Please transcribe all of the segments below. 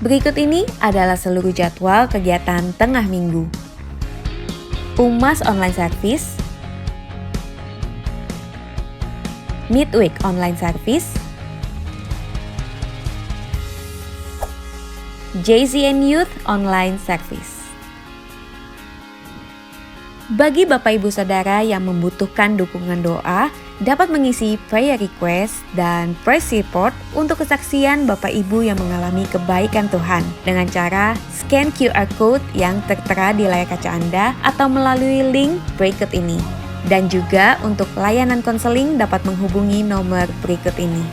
Berikut ini adalah seluruh jadwal kegiatan tengah minggu. UMAS Online Service, Midweek Online Service, JZN Youth Online Service. Bagi Bapak Ibu Saudara yang membutuhkan dukungan doa, dapat mengisi prayer request dan praise report untuk kesaksian Bapak Ibu yang mengalami kebaikan Tuhan dengan cara scan QR code yang tertera di layar kaca Anda atau melalui link berikut ini. Dan juga untuk layanan konseling dapat menghubungi nomor berikut ini.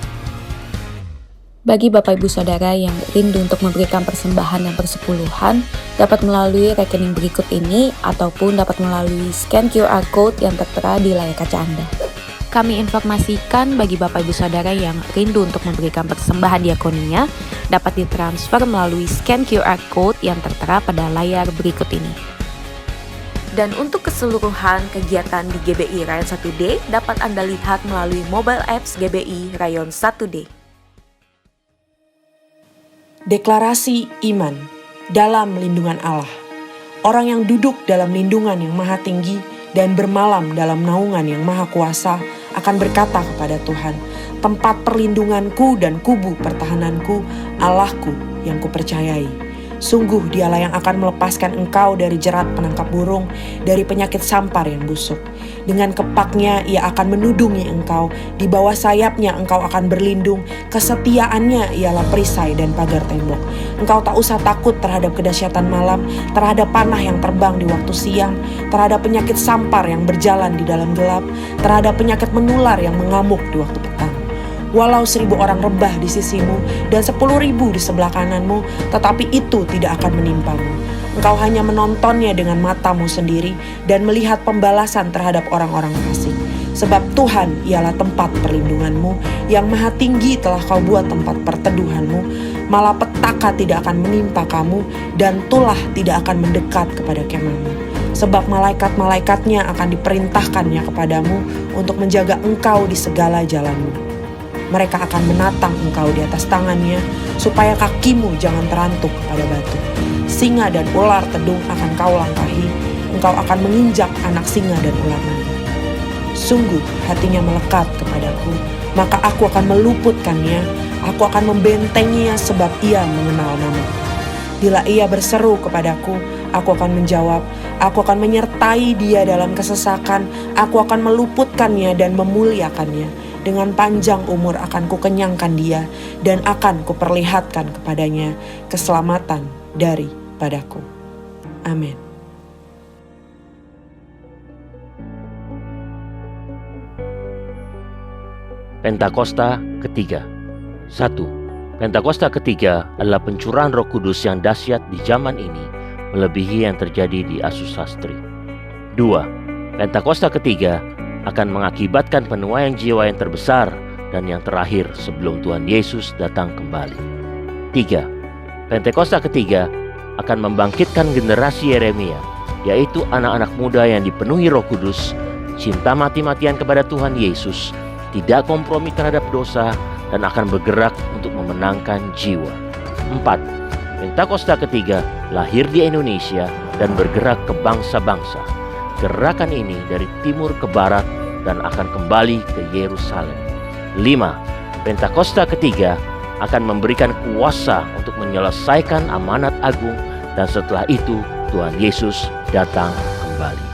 Bagi Bapak Ibu Saudara yang rindu untuk memberikan persembahan yang bersepuluhan, dapat melalui rekening berikut ini ataupun dapat melalui scan QR code yang tertera di layar kaca Anda. Kami informasikan bagi Bapak Ibu Saudara yang rindu untuk memberikan persembahan diakoninya dapat ditransfer melalui scan QR code yang tertera pada layar berikut ini. Dan untuk keseluruhan kegiatan di GBI Rayon 1D dapat Anda lihat melalui mobile apps GBI Rayon 1D. Deklarasi iman dalam lindungan Allah. Orang yang duduk dalam lindungan yang maha tinggi dan bermalam dalam naungan yang maha kuasa akan berkata kepada Tuhan, tempat perlindunganku dan kubu pertahananku, Allahku yang kupercayai. Sungguh dialah yang akan melepaskan engkau dari jerat penangkap burung, dari penyakit sampar yang busuk. Dengan kepaknya ia akan menudungi engkau, di bawah sayapnya engkau akan berlindung, kesetiaannya ialah perisai dan pagar tembok. Engkau tak usah takut terhadap kedahsyatan malam, terhadap panah yang terbang di waktu siang, terhadap penyakit sampar yang berjalan di dalam gelap, terhadap penyakit menular yang mengamuk di waktu petang. Walau 1.000 orang rebah di sisimu dan 10.000 di sebelah kananmu, tetapi itu tidak akan menimpamu. Engkau hanya menontonnya dengan matamu sendiri dan melihat pembalasan terhadap orang-orang fasik. Sebab Tuhan ialah tempat perlindunganmu, yang maha tinggi telah kau buat tempat perteduhanmu. Malapetaka tidak akan menimpa kamu dan tulah tidak akan mendekat kepada kemahmu. Sebab malaikat-malaikatnya akan diperintahkannya kepadamu untuk menjaga engkau di segala jalanmu. Mereka akan menatang engkau di atas tangannya, supaya kakimu jangan terantuk pada batu. Singa dan ular tedung akan kau langkahi, engkau akan menginjak anak singa dan ular naga. Sungguh hatinya melekat kepadaku, maka aku akan meluputkannya, aku akan membentenginya sebab ia mengenal namaku. Bila ia berseru kepadaku, aku akan menjawab, aku akan menyertai dia dalam kesesakan, aku akan meluputkannya dan memuliakannya. Dengan panjang umur akan kukenyangkan dia dan akan kuperlihatkan kepadanya keselamatan daripadaku. Amin. Pentakosta ketiga. 1. Pentakosta ketiga adalah pencurahan Roh Kudus yang dahsyat di zaman ini, melebihi yang terjadi di Asus Sastri. 2. Pentakosta ketiga akan mengakibatkan penuaian jiwa yang terbesar dan yang terakhir sebelum Tuhan Yesus datang kembali. 3. Pentakosta ketiga akan membangkitkan generasi Yeremia, yaitu anak-anak muda yang dipenuhi Roh Kudus, cinta mati-matian kepada Tuhan Yesus, tidak kompromi terhadap dosa, dan akan bergerak untuk memenangkan jiwa. 4. Pentakosta ketiga lahir di Indonesia dan bergerak ke bangsa-bangsa. Gerakan ini dari timur ke barat dan akan kembali ke Yerusalem. 5. Pentakosta ketiga akan memberikan kuasa untuk menyelesaikan amanat agung dan setelah itu Tuhan Yesus datang kembali.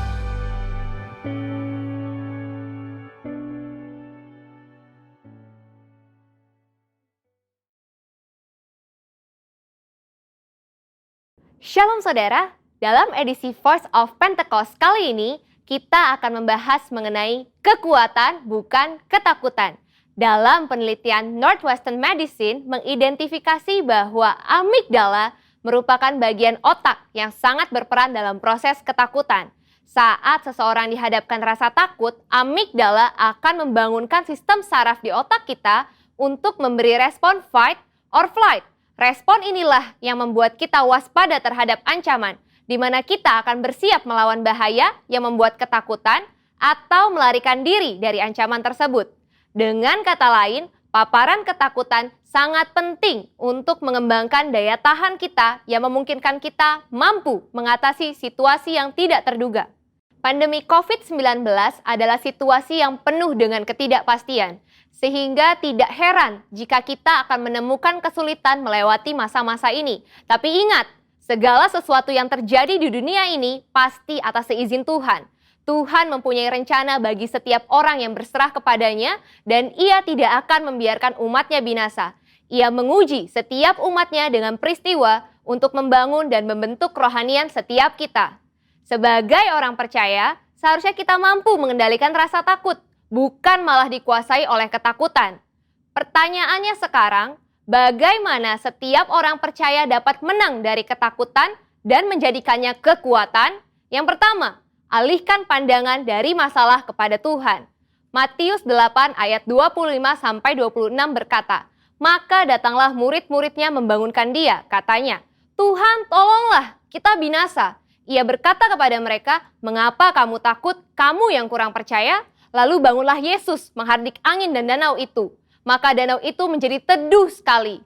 Shalom saudara, dalam edisi Voice of Pentecost kali ini, kita akan membahas mengenai kekuatan bukan ketakutan. Dalam penelitian Northwestern Medicine mengidentifikasi bahwa amigdala merupakan bagian otak yang sangat berperan dalam proses ketakutan. Saat seseorang dihadapkan rasa takut, amigdala akan membangunkan sistem saraf di otak kita untuk memberi respon fight or flight. Respon inilah yang membuat kita waspada terhadap ancaman, di mana kita akan bersiap melawan bahaya yang membuat ketakutan atau melarikan diri dari ancaman tersebut. Dengan kata lain, paparan ketakutan sangat penting untuk mengembangkan daya tahan kita yang memungkinkan kita mampu mengatasi situasi yang tidak terduga. Pandemi COVID-19 adalah situasi yang penuh dengan ketidakpastian, sehingga tidak heran jika kita akan menemukan kesulitan melewati masa-masa ini. Tapi ingat, segala sesuatu yang terjadi di dunia ini pasti atas seizin Tuhan. Tuhan mempunyai rencana bagi setiap orang yang berserah kepadanya dan Ia tidak akan membiarkan umatnya binasa. Ia menguji setiap umatnya dengan peristiwa untuk membangun dan membentuk kerohanian setiap kita. Sebagai orang percaya, seharusnya kita mampu mengendalikan rasa takut, bukan malah dikuasai oleh ketakutan. Pertanyaannya sekarang, bagaimana setiap orang percaya dapat menang dari ketakutan dan menjadikannya kekuatan? Yang pertama, alihkan pandangan dari masalah kepada Tuhan. Matius 8 ayat 25-26 berkata, "Maka datanglah murid-muridnya membangunkan dia," katanya, "Tuhan, tolonglah, kita binasa." Ia berkata kepada mereka, "Mengapa kamu takut, kamu yang kurang percaya?" Lalu bangunlah Yesus menghardik angin dan danau itu. Maka danau itu menjadi teduh sekali.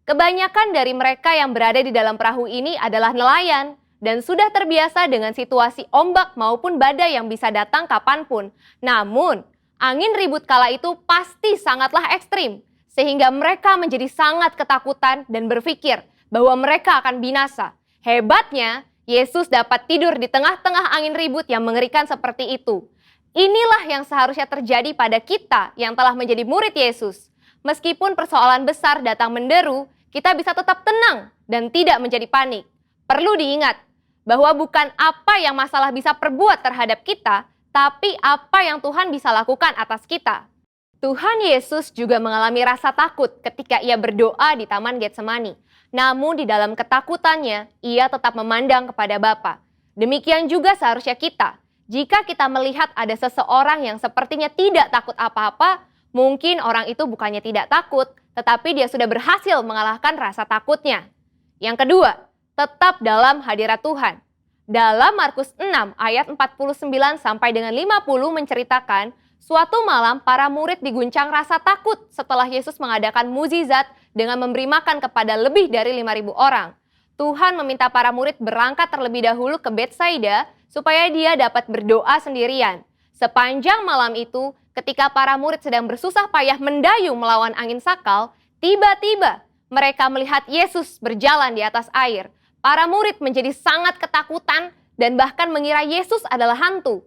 Kebanyakan dari mereka yang berada di dalam perahu ini adalah nelayan dan sudah terbiasa dengan situasi ombak maupun badai yang bisa datang kapanpun. Namun, angin ribut kala itu pasti sangatlah ekstrim, sehingga mereka menjadi sangat ketakutan dan berpikir bahwa mereka akan binasa. Hebatnya, Yesus dapat tidur di tengah-tengah angin ribut yang mengerikan seperti itu. Inilah yang seharusnya terjadi pada kita yang telah menjadi murid Yesus. Meskipun persoalan besar datang menderu, kita bisa tetap tenang dan tidak menjadi panik. Perlu diingat bahwa bukan apa yang masalah bisa perbuat terhadap kita, tapi apa yang Tuhan bisa lakukan atas kita. Tuhan Yesus juga mengalami rasa takut ketika ia berdoa di Taman Getsemani. Namun di dalam ketakutannya, ia tetap memandang kepada Bapa. Demikian juga seharusnya kita. Jika kita melihat ada seseorang yang sepertinya tidak takut apa-apa, mungkin orang itu bukannya tidak takut, tetapi dia sudah berhasil mengalahkan rasa takutnya. Yang kedua, tetap dalam hadirat Tuhan. Dalam Markus 6 ayat 49 sampai dengan 50 menceritakan, suatu malam para murid diguncang rasa takut setelah Yesus mengadakan mukjizat dengan memberi makan kepada lebih dari 5.000 orang. Tuhan meminta para murid berangkat terlebih dahulu ke Betsaida supaya dia dapat berdoa sendirian. Sepanjang malam itu, ketika para murid sedang bersusah payah mendayung melawan angin sakal, tiba-tiba mereka melihat Yesus berjalan di atas air. Para murid menjadi sangat ketakutan dan bahkan mengira Yesus adalah hantu.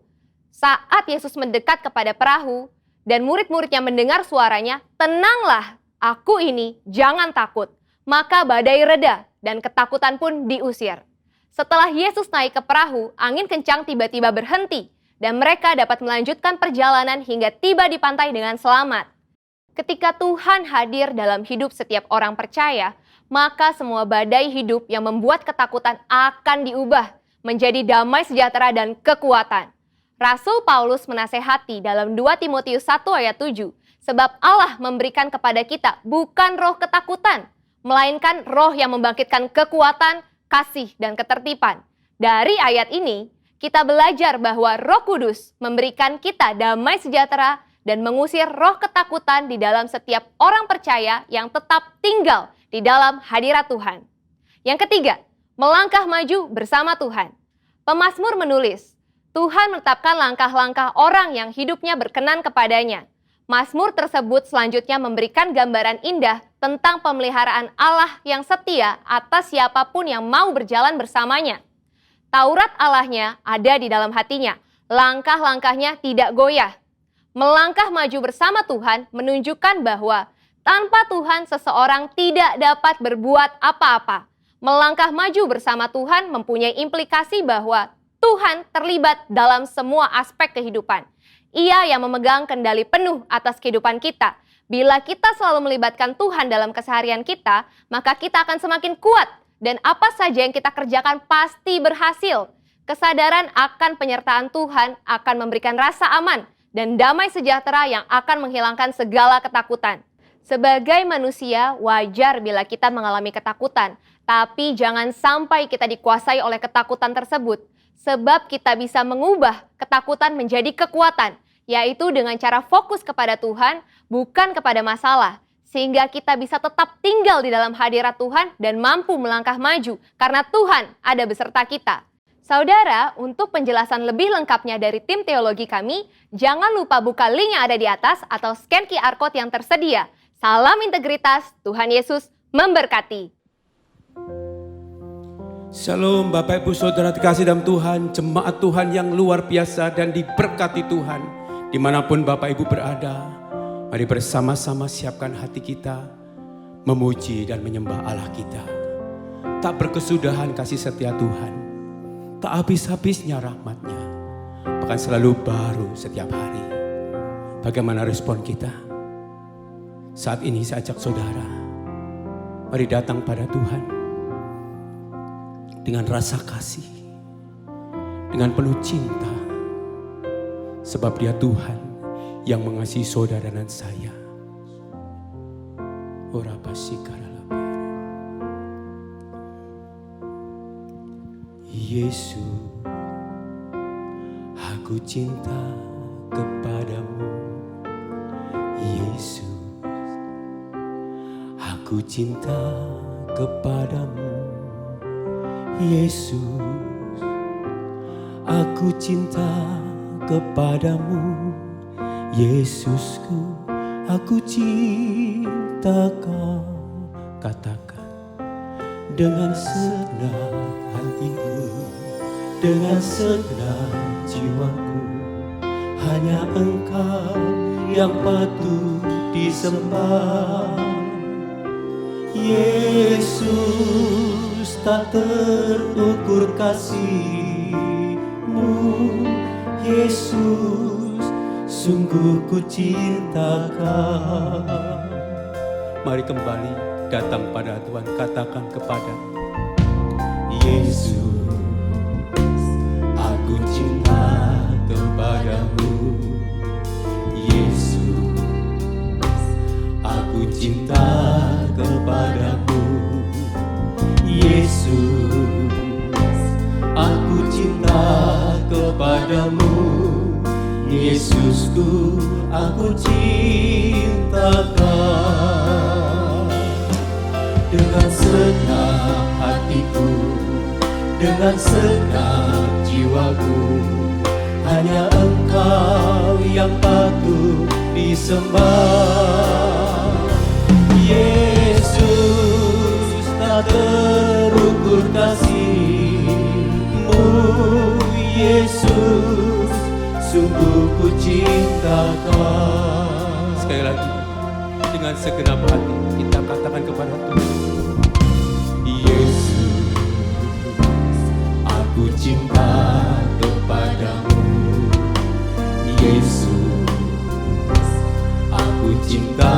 Saat Yesus mendekat kepada perahu dan murid-muridnya mendengar suaranya, "Tenanglah, aku ini, jangan takut." Maka badai reda dan ketakutan pun diusir. Setelah Yesus naik ke perahu, angin kencang tiba-tiba berhenti dan mereka dapat melanjutkan perjalanan hingga tiba di pantai dengan selamat. Ketika Tuhan hadir dalam hidup setiap orang percaya, maka semua badai hidup yang membuat ketakutan akan diubah menjadi damai sejahtera dan kekuatan. Rasul Paulus menasehati dalam 2 Timotius 1 ayat 7, "Sebab Allah memberikan kepada kita bukan roh ketakutan, melainkan roh yang membangkitkan kekuatan, kasih, dan ketertiban." Dari ayat ini, kita belajar bahwa Roh Kudus memberikan kita damai sejahtera dan mengusir roh ketakutan di dalam setiap orang percaya yang tetap tinggal di dalam hadirat Tuhan. Yang ketiga, melangkah maju bersama Tuhan. Pemazmur menulis, Tuhan menetapkan langkah-langkah orang yang hidupnya berkenan kepadanya. Mazmur tersebut selanjutnya memberikan gambaran indah tentang pemeliharaan Allah yang setia atas siapapun yang mau berjalan bersamanya. Taurat Allahnya ada di dalam hatinya, langkah-langkahnya tidak goyah. Melangkah maju bersama Tuhan menunjukkan bahwa tanpa Tuhan seseorang tidak dapat berbuat apa-apa. Melangkah maju bersama Tuhan mempunyai implikasi bahwa Tuhan terlibat dalam semua aspek kehidupan. Ia yang memegang kendali penuh atas kehidupan kita. Bila kita selalu melibatkan Tuhan dalam keseharian kita, maka kita akan semakin kuat dan apa saja yang kita kerjakan pasti berhasil. Kesadaran akan penyertaan Tuhan akan memberikan rasa aman dan damai sejahtera yang akan menghilangkan segala ketakutan. Sebagai manusia, wajar bila kita mengalami ketakutan, tapi jangan sampai kita dikuasai oleh ketakutan tersebut, sebab kita bisa mengubah ketakutan menjadi kekuatan yaitu dengan cara fokus kepada Tuhan, bukan kepada masalah, sehingga kita bisa tetap tinggal di dalam hadirat Tuhan dan mampu melangkah maju, karena Tuhan ada beserta kita. Saudara, untuk penjelasan lebih lengkapnya dari tim teologi kami, jangan lupa buka link yang ada di atas atau scan QR Code yang tersedia. Salam integritas, Tuhan Yesus memberkati. Shalom Bapak Ibu Saudara terkasih dalam Tuhan, jemaat Tuhan yang luar biasa dan diberkati Tuhan. Dimanapun Bapak Ibu berada, mari bersama-sama siapkan hati kita memuji dan menyembah Allah kita. Tak berkesudahan kasih setia Tuhan, tak habis-habisnya rahmat-Nya, bahkan selalu baru setiap hari. Bagaimana respon kita? Saat ini saya ajak saudara, mari datang pada Tuhan dengan rasa kasih, dengan penuh cinta, sebab Dia Tuhan yang mengasihi saudara dan saya. Yesus, aku cinta kepadamu. Yesus, aku cinta kepadamu. Yesus, aku cinta kepadamu. Yesusku, aku cinta Kau. Katakan dengan segenap hatiku, dengan segenap jiwaku, hanya Engkau yang patut disembah. Yesus, tak terukur kasih-Mu. Yesus, sungguh ku cinta Kau. Mari kembali datang pada Tuhan, katakan kepada Yesus, aku cinta kepadamu. Yesus, aku cinta kepadamu. Yesus, aku cinta kepadamu. Yesusku, aku cinta Kau. Dengan segenap hatiku, dengan segenap jiwaku, hanya Engkau yang patut disembah. Yesus, tak terukur kasih-Mu. Yesus, sungguh ku cinta Kau. Sekali lagi, dengan segenap hati kita katakan kepada Tuhan, Yesus, aku cinta kepadamu. Yesus, aku cinta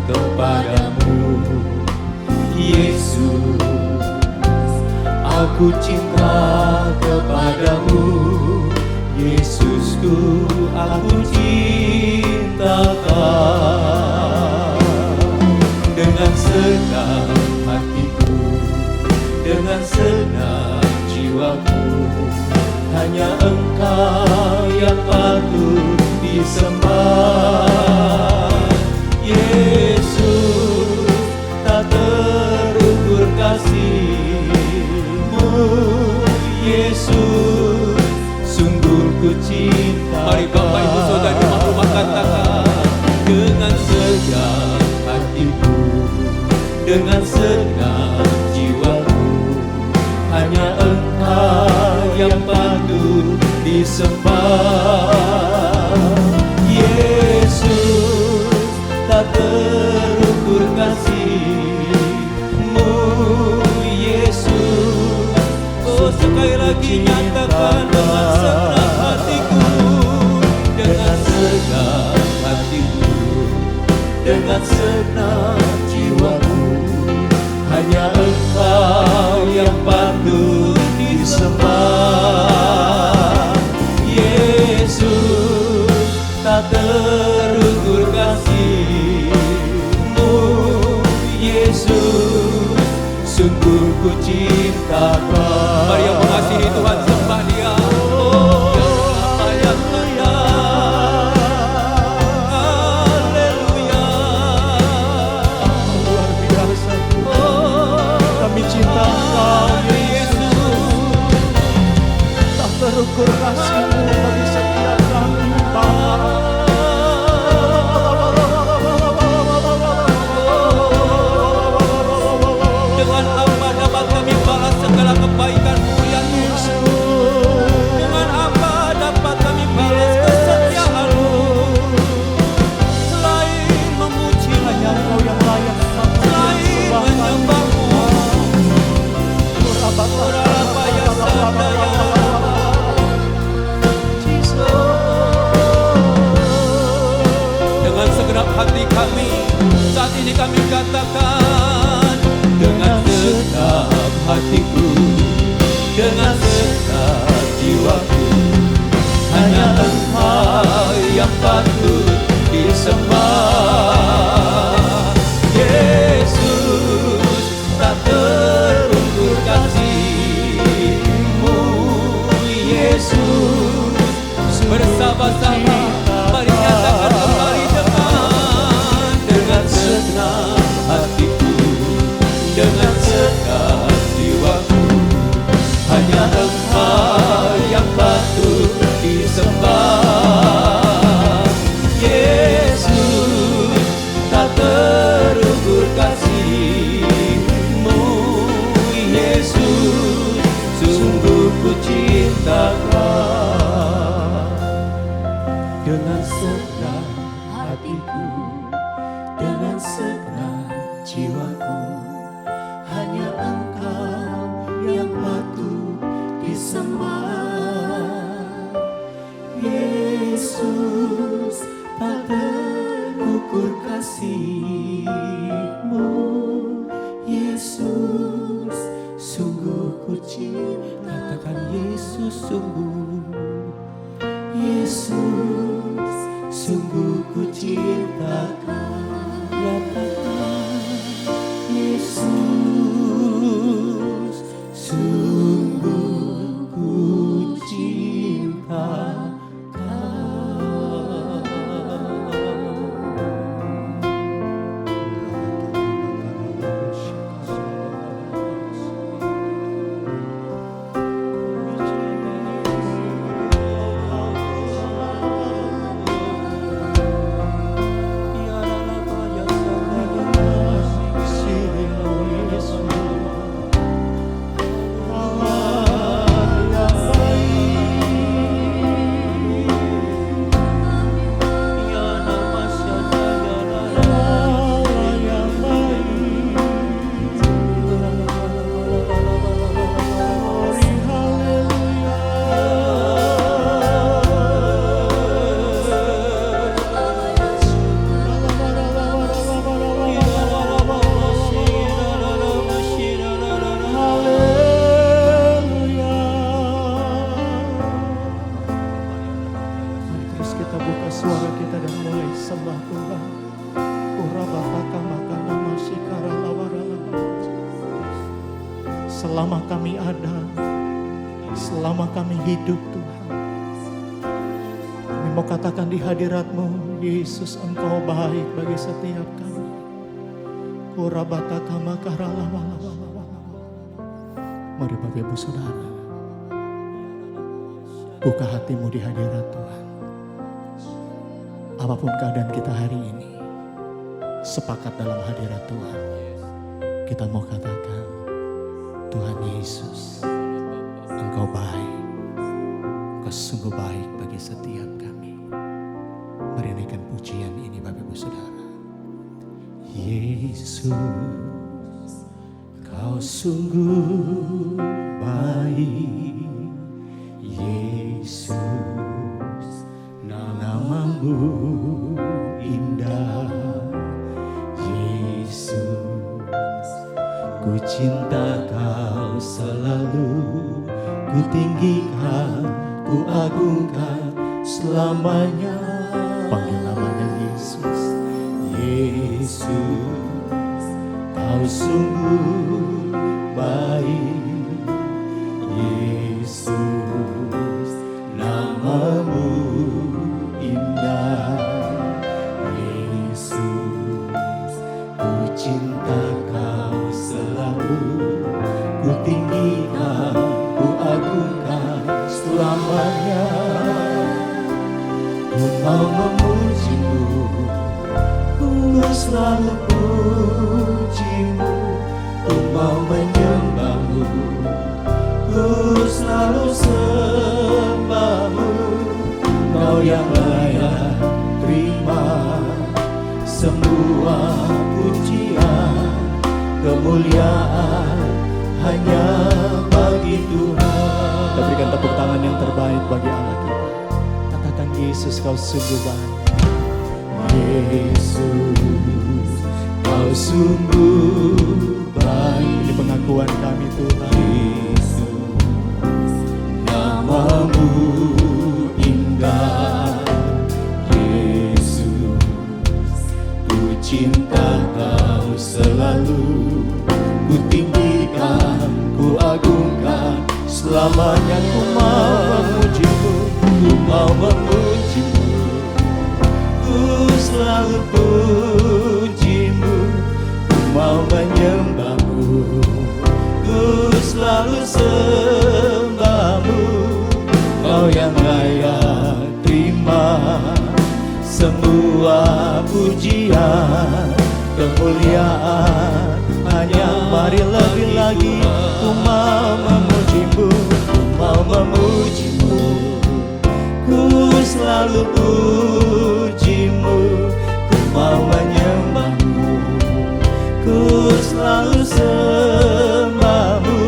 kepadamu. Yesus, aku cinta kepadamu. Yesusku, aku cinta Kau. Dengan segenap hatiku, dengan segenap jiwaku, hanya Engkau yang patut disembah. Yesus, tak terukur kasih-Mu. Yesus, sungguh ku cinta. Mari Bapak Ibu Saudara di rumah katakan, dengan segenap hatiku, dengan segenap jiwaku, hanya Engkau yang patut disembah. Yesus, tak terukur kasih-Mu. Yesus, oh sekali lagi nyatakan dengan segenap hatiku, dengan segenap hatiku, dengan segenap jiwaku, hanya Engkau yang patut disembah. Yesus, tak terukur kasih-Mu. Yesus, sungguh ku cinta Kau. Mari yang mengasihi Tuhan sembah Dia. Oh, yang layak, katakan dengan segenap hatiku, dengan segenap jiwaku, hanya Engkau yang patut disembah. Yesus, tak terukur kasih-Mu. Yesus, bersama-sama mari nyatakan kembali dengan segenap hatiku, dengan segenap jiwaku, hanya Engkau yang patut disembah. Yesus, tak terukur kasih-Mu. Yesus, sungguh ku cinta Kau. Dengan segenap hatiku, dengan segenap jiwaku, hanya Engkau yang patut disembah. Yesus, tak terukur kasih-Mu. Yesus, sungguh ku cinta. Katakan Yesus, sungguh. Yesus, sungguh ku cinta Kau. Katakan Yesus, sungguh ku cinta Kau. Selama kami ada, selama kami hidup Tuhan, kami mau katakan di hadirat-Mu, Yesus, Engkau baik bagi setiap kami. Mari Bapak Ibu Saudara, buka hatimu di hadirat Tuhan. Apapun keadaan kita hari ini, sepakat dalam hadirat Tuhan. Kita mau katakan, Tuhan Yesus, Engkau baik, Engkau sungguh baik bagi setiap kami. Mari naikkan pujian ini Bapak Ibu Saudara. Yesus, Kau sungguh baik. Yesus, nama-Mu indah. Yesus, ku cinta Kau selalu, ku tinggikan, ku agungkan selamanya. Panggil namanya Yesus. Yesus, Kau sungguh baik. Yesus, nama-Mu indah. Yesus, ku cinta Kau selalu, ku tinggikan, ku agungkan selamanya. Ku mau memuji-Mu, ku selalu puji-Mu. Ku mau menyembah-Mu, ku selalu sembah-Mu. Kau yang layak terima semua pujian, kemuliaan hanya bagi Tuhan. Kita berikan tepuk tangan yang terbaik bagi Allah kita. Katakan Yesus, Kau sungguh baik. Yesus, Kau sungguh baik. Ini pengakuan kami Tuhan. Yesus, namamu indah. Yesus, ku cinta kau selalu. Ku tinggikan, ku agungkan, selamanya ku mau memujimu. Ku mau memujimu, ku selalu pujimu. Ku mau menyembahmu, ku selalu sembahmu. Kau yang layak terima semua pujian, kemuliaan. Hanya mari lebih lagi, ku mau memujimu, ku mau memujimu. Ku selalu pujimu, ku mau menyembahmu, ku selalu sembahmu.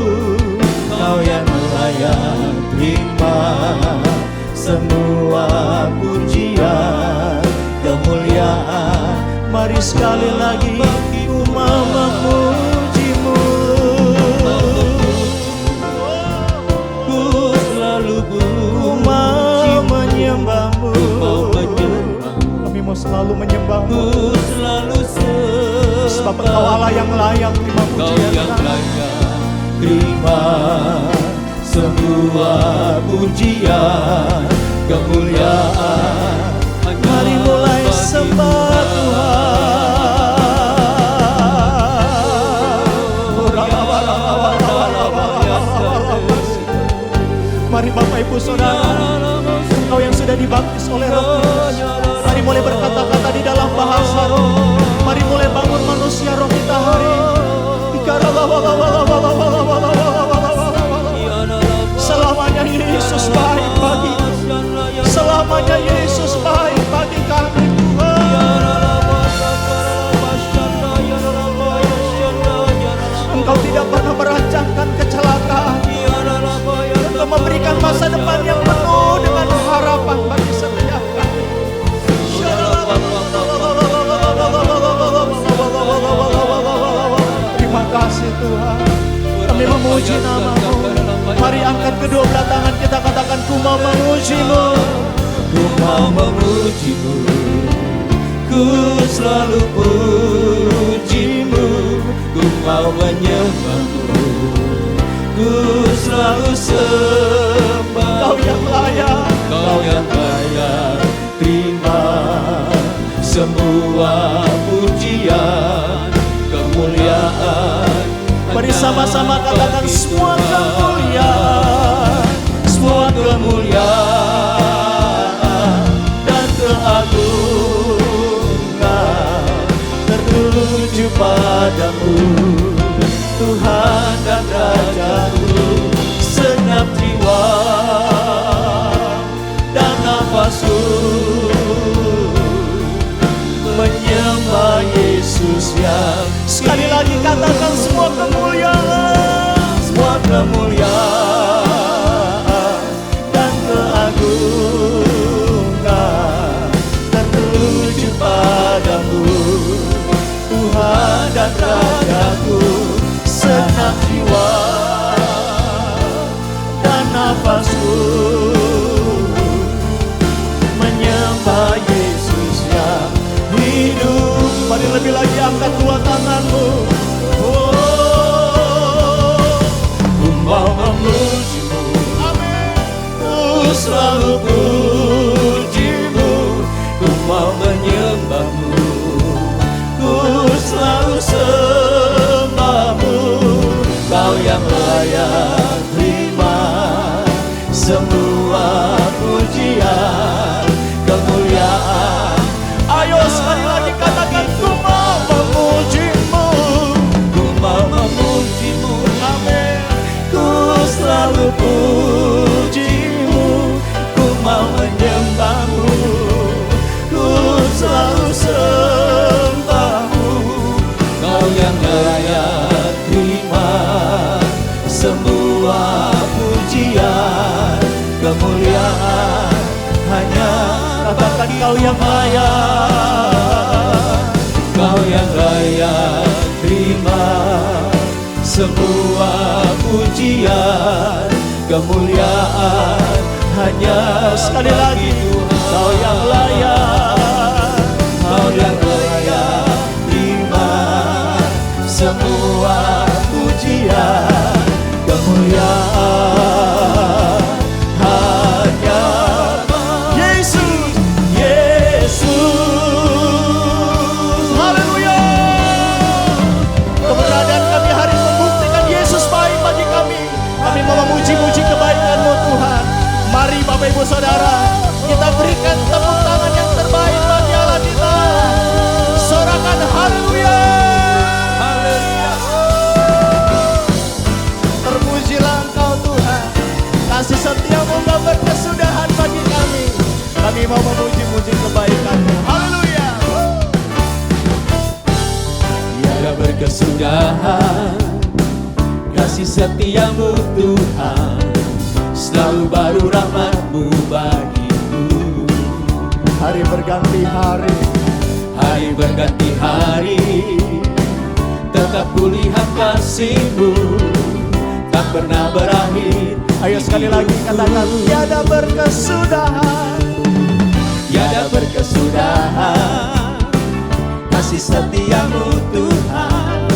Kau yang layak terima semua pujian, kemuliaan. Mari sekali lagi, ku mau memujimu, ku selalu ku mau menyembahmu. Kami mau selalu menyembahmu, sebab Engkau Allah yang layak terima pujian kami. Terima semua pujian, kemuliaan. Mari mulai sembah Tuhan. Mari Bapak Ibu Saudara, engkau yang sudah dibaptis oleh Roh Kudus, mari mulai berkata-kata di dalam bahasa roh. Mari mulai bangun manusia roh kita hari ini. Selamanya Yesus baik bagiku, selamanya Yesus baik bagi kami Tuhan. Engkau tidak pernah merancangkan kecelakaan, Engkau memberikan masa depan yang penuh dengan harapan bagi setiap kami. Terima kasih Tuhan, kami memuji nama-Mu. Mari angkat kedua belah tangan kita, katakan ku mau memuji-Mu. Ku mau memuji-Mu, ku selalu puji-Mu. Ku mau menyembah-Mu, ku selalu sembah. Kau yang layak, Kau yang layak terima semua pujian, kemuliaan. Mari sama-sama katakan semua kemuliaan, semua kemuliaan dan keagungan tertuju padamu, Tuhan dan Rajaku. Segenap jiwa dan nafasku menyembah Yesus yang. Sekali lagi katakan semua kemuliaan, semua kemuliaan dan keagungan tertuju padamu, Tuhan dan Rajaku. Segenap jiwa dan nafasku menyembah Yesus yang hidup. Mari lebih lagi angkat dua tanganmu. Ku mau memuji-Mu, ku selalu puji-Mu. Ku mau menyembah-Mu, ku selalu sembah-Mu. Kau yang layak terima semua pujian, kemuliaan. Ayo sekali lagi katakan ku mau memuji-Mu, ku mau memuji-Mu, amin. Ku selalu puji-Mu, ku mau menyembah-Mu, ku selalu sembah-Mu. Kau yang layak terima semua pujian, kemuliaan. Hanya katakan Kau yang layak, Kau yang layak semua pujian, kemuliaan hanya sekali lagi Kau yang layak, Kau yang layak iman, semua pujian, kemuliaan hanya Yesus, Yesus. Haleluya. Keberadaan kami hari ini membuktikan Yesus baik bagi kami. Kami mau memuji-muji kebaikan-Mu Tuhan. Mari Bapak Ibu Saudara, kita berikan tepuk tangan yang terbaik bagi Allah kita. Sorakan haleluya. Haleluya. Terpujilah Engkau Tuhan. Kasih setia-Mu gak berkesudahan bagi kami. Kami mau memuji-muji kebaikan-Mu. Haleluya. Tiada berkesudahan kasih setia-Mu Tuhan, selalu baru rahmat-Mu bagiku. Hari berganti hari, hari berganti hari, tetap kulihat kasih-Mu tak pernah berakhir. Ayo sekali lagi katakan, tiada berkesudahan, tiada berkesudahan kasih setia-Mu Tuhan,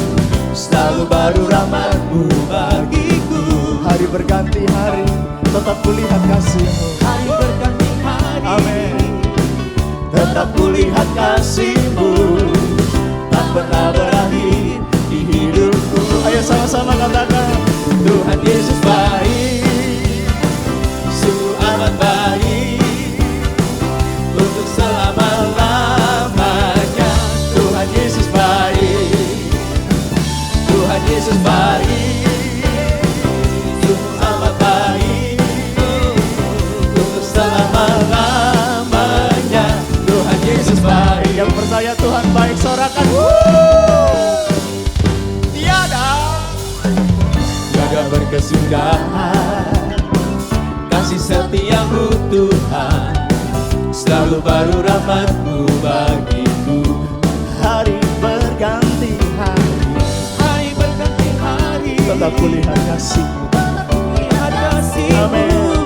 selalu baru rahmat-Mu bagiku. Hari berganti hari, tetap kulihat kasih-Mu. Hari berganti hari, amin, tetap kulihat kasih-Mu tak pernah berakhir di hidupku. Ayo sama-sama katakan, Tuhan Yesus baik, sungguh amat baik, untuk selama-lamanya. Tuhan Yesus baik, Tuhan Yesus baik, sungguh amat baik, untuk selama-lamanya. Tuhan Yesus baik. Yang percaya Tuhan baik, sorakan tiada berkesudahan kasih setia-Mu Tuhan, selalu baru rahmat-Mu bagiku. Hari berganti hari, hari berganti hari, tetap kulihat kasih-Mu, amin,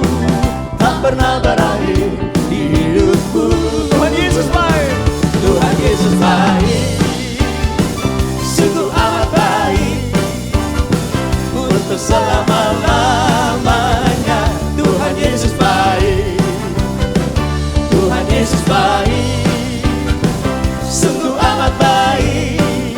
tak pernah berakhir di hidupku. Tuhan Yesus baik, Tuhan Yesus baik, sungguh amat baik, untuk selama-lamanya. Tuhan Yesus baik, Tuhan Yesus baik, sungguh amat baik,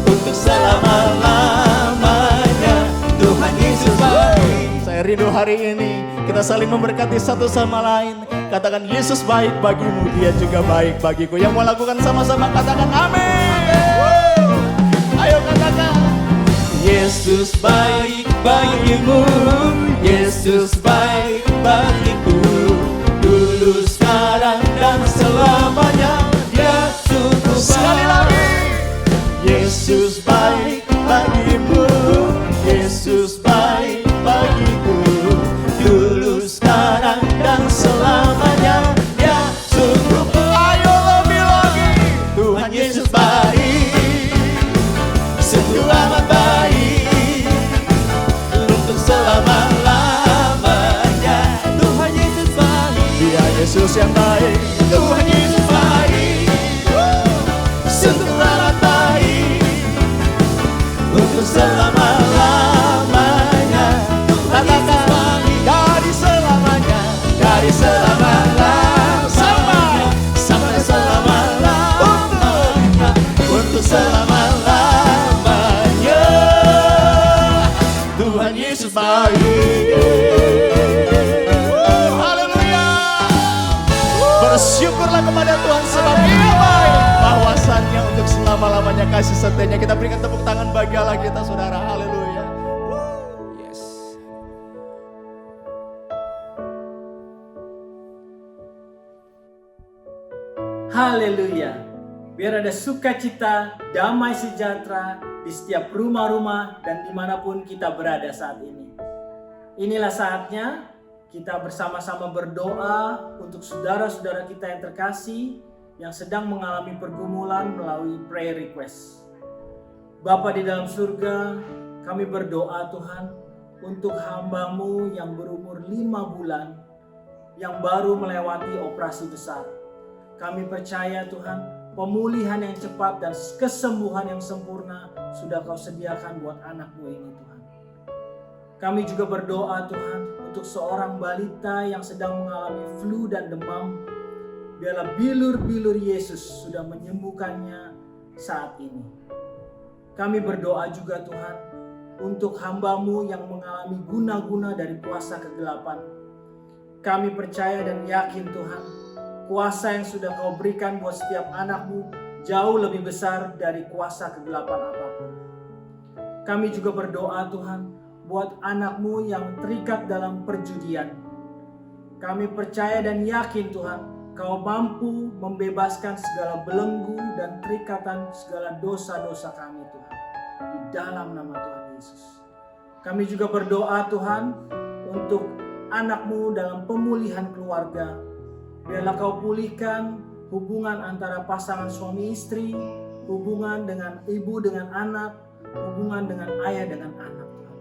untuk selama-lamanya. Tuhan Yesus baik. Saya rindu hari ini kita saling memberkati satu sama lain. Katakan, Yesus baik bagimu, Dia juga baik bagiku. Yang mau lakukan sama-sama katakan amin. Ayo katakan, Yesus baik bagimu, Yesus baik bagiku, dulu, sekarang, dan selamanya. Dia sungguh baik. Sekali lagi, Yesus baik bagimu, Yesus baik bagiku, dulu, sekarang, dan selamanya. Dia sungguh baik. Ayo lebih lagi, Tuhan Yesus baik, sungguh amat baik, untuk selama-lamanya. Tuhan Yesus baik, Dia Yesus yang baik. Tuhan Yesus baik, sungguh amat baik, untuk selama-lamanya. Katakan, dari selamanya, dari selama-lamanya, sampai selama-lamanya, untuk selama-lamanya. Tuhan Yesus baik. Haleluya. Bersyukurlah kepada Tuhan sebab Dia baik, bahwasannya untuk selama-lamanya kasih setianya. Kita berikan tepuk tangan bagi Allah kita, saudara. Haleluya. Yes. Haleluya. Biar ada sukacita, damai sejahtera di setiap rumah-rumah dan dimanapun kita berada saat ini. Inilah saatnya kita bersama-sama berdoa untuk saudara-saudara kita yang terkasih yang sedang mengalami pergumulan melalui prayer request. Bapa di dalam surga, kami berdoa Tuhan untuk hamba-Mu yang berumur 5 bulan yang baru melewati operasi besar. Kami percaya Tuhan, pemulihan yang cepat dan kesembuhan yang sempurna sudah Kau sediakan buat anak-Mu ini Tuhan. Kami juga berdoa Tuhan untuk seorang balita yang sedang mengalami flu dan demam. Biarlah bilur-bilur Yesus sudah menyembuhkannya saat ini. Kami berdoa juga Tuhan untuk hamba-Mu yang mengalami guna-guna dari kuasa kegelapan. Kami percaya dan yakin Tuhan, kuasa yang sudah Kau berikan buat setiap anak-Mu jauh lebih besar dari kuasa kegelapan apapun. Kami juga berdoa Tuhan buat anak-Mu yang terikat dalam perjudian. Kami percaya dan yakin Tuhan, Kau mampu membebaskan segala belenggu dan terikatan segala dosa-dosa kami Tuhan. Di dalam nama Tuhan Yesus. Kami juga berdoa Tuhan untuk anak-Mu dalam pemulihan keluarga. Biarlah Kau pulihkan hubungan antara pasangan suami istri, hubungan dengan ibu dengan anak, hubungan dengan ayah dengan anak Tuhan.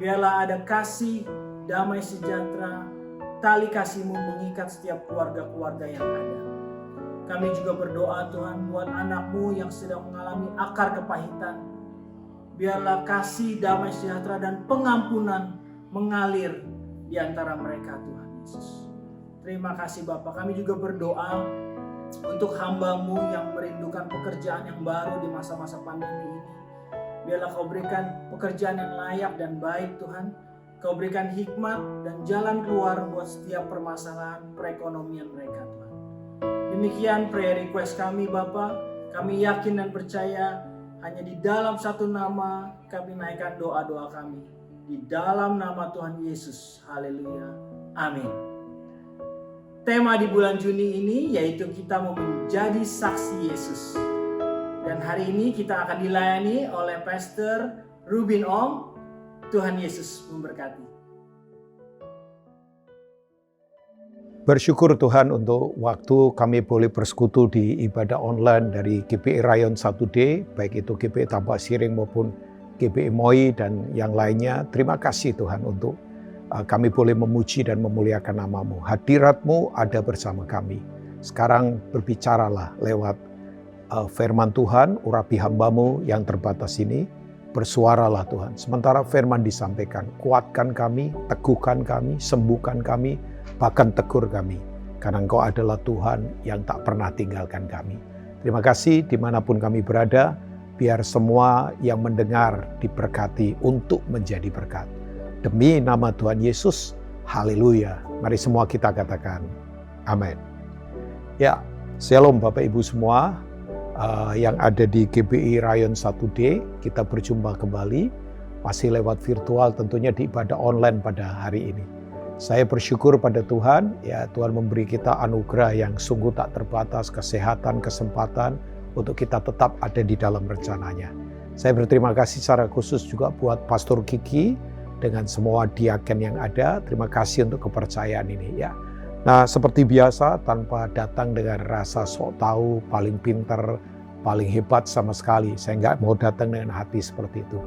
Biarlah ada kasih, damai sejahtera, tali kasih-Mu mengikat setiap keluarga-keluarga yang ada. Kami juga berdoa Tuhan buat anak-Mu yang sedang mengalami akar kepahitan. Biarlah kasih, damai sejahtera dan pengampunan mengalir di antara mereka Tuhan Yesus. Terima kasih Bapa. Kami juga berdoa untuk hamba-Mu yang merindukan pekerjaan yang baru di masa-masa pandemi ini. Biarlah Kau berikan pekerjaan yang layak dan baik Tuhan. Kau berikan hikmat dan jalan keluar buat setiap permasalahan perekonomian mereka Tuhan. Demikian prayer request kami Bapa. Kami yakin dan percaya hanya di dalam satu nama kami naikkan doa-doa kami. Di dalam nama Tuhan Yesus. Haleluya. Amin. Tema di bulan Juni ini yaitu kita mau menjadi saksi Yesus. Dan hari ini kita akan dilayani oleh Pastor Rubin Om. Tuhan Yesus memberkati. Bersyukur Tuhan untuk waktu kami boleh bersekutu di ibadah online dari GPI Rayon 1D, baik itu GPI Tambak Siring maupun GPI Moi dan yang lainnya. Terima kasih Tuhan untuk kami boleh memuji dan memuliakan nama-Mu. Hadirat-Mu ada bersama kami. Sekarang berbicaralah lewat firman Tuhan, urapi hamba-Mu yang terbatas ini. Bersuaralah Tuhan. Sementara firman disampaikan, kuatkan kami, teguhkan kami, sembuhkan kami, bahkan tegur kami. Karena Engkau adalah Tuhan yang tak pernah tinggalkan kami. Terima kasih dimanapun kami berada, biar semua yang mendengar diberkati untuk menjadi berkat. Demi nama Tuhan Yesus, haleluya. Mari semua kita katakan, amin. Ya, shalom Bapak Ibu semua. Yang ada di GPI Rayon 1D, kita berjumpa kembali, masih lewat virtual tentunya di ibadah online pada hari ini. Saya bersyukur pada Tuhan, ya Tuhan memberi kita anugerah yang sungguh tak terbatas, kesehatan, kesempatan untuk kita tetap ada di dalam rencananya. Saya berterima kasih secara khusus juga buat Pastor Kiki dengan semua diaken yang ada, terima kasih untuk kepercayaan ini ya. Nah, seperti biasa, tanpa datang dengan rasa sok tahu, paling pintar, paling hebat sama sekali. Saya nggak mau datang dengan hati seperti itu.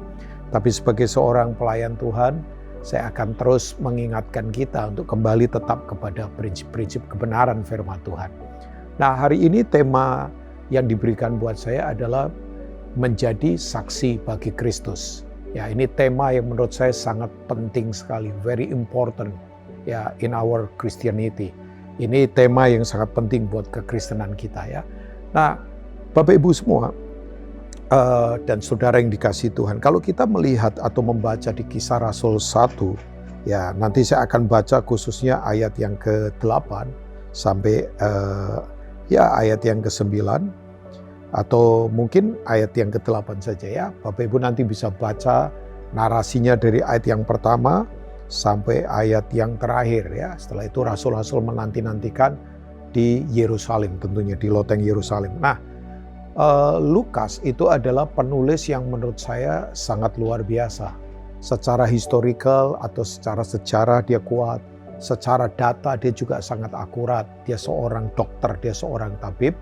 Tapi sebagai seorang pelayan Tuhan, saya akan terus mengingatkan kita untuk kembali tetap kepada prinsip-prinsip kebenaran firman Tuhan. Nah, hari ini tema yang diberikan buat saya adalah menjadi saksi bagi Kristus. Ya, ini tema yang menurut saya sangat penting sekali, very important. Ya, in our Christianity. Ini tema yang sangat penting buat kekristenan kita ya. Nah, Bapak Ibu semua dan saudara yang dikasihi Tuhan, kalau kita melihat atau membaca di Kisah Rasul 1, ya nanti saya akan baca khususnya ayat yang ke-8 sampai ayat yang ke-9 atau mungkin ayat yang ke-8 saja ya. Bapak Ibu nanti bisa baca narasinya dari ayat yang pertama sampai ayat yang terakhir ya. Setelah itu rasul-rasul menanti-nantikan di Yerusalem, tentunya di loteng Yerusalem. Nah, Lukas itu adalah penulis yang menurut saya sangat luar biasa. Secara historical atau secara sejarah dia kuat, secara data dia juga sangat akurat. Dia seorang dokter, dia seorang tabib,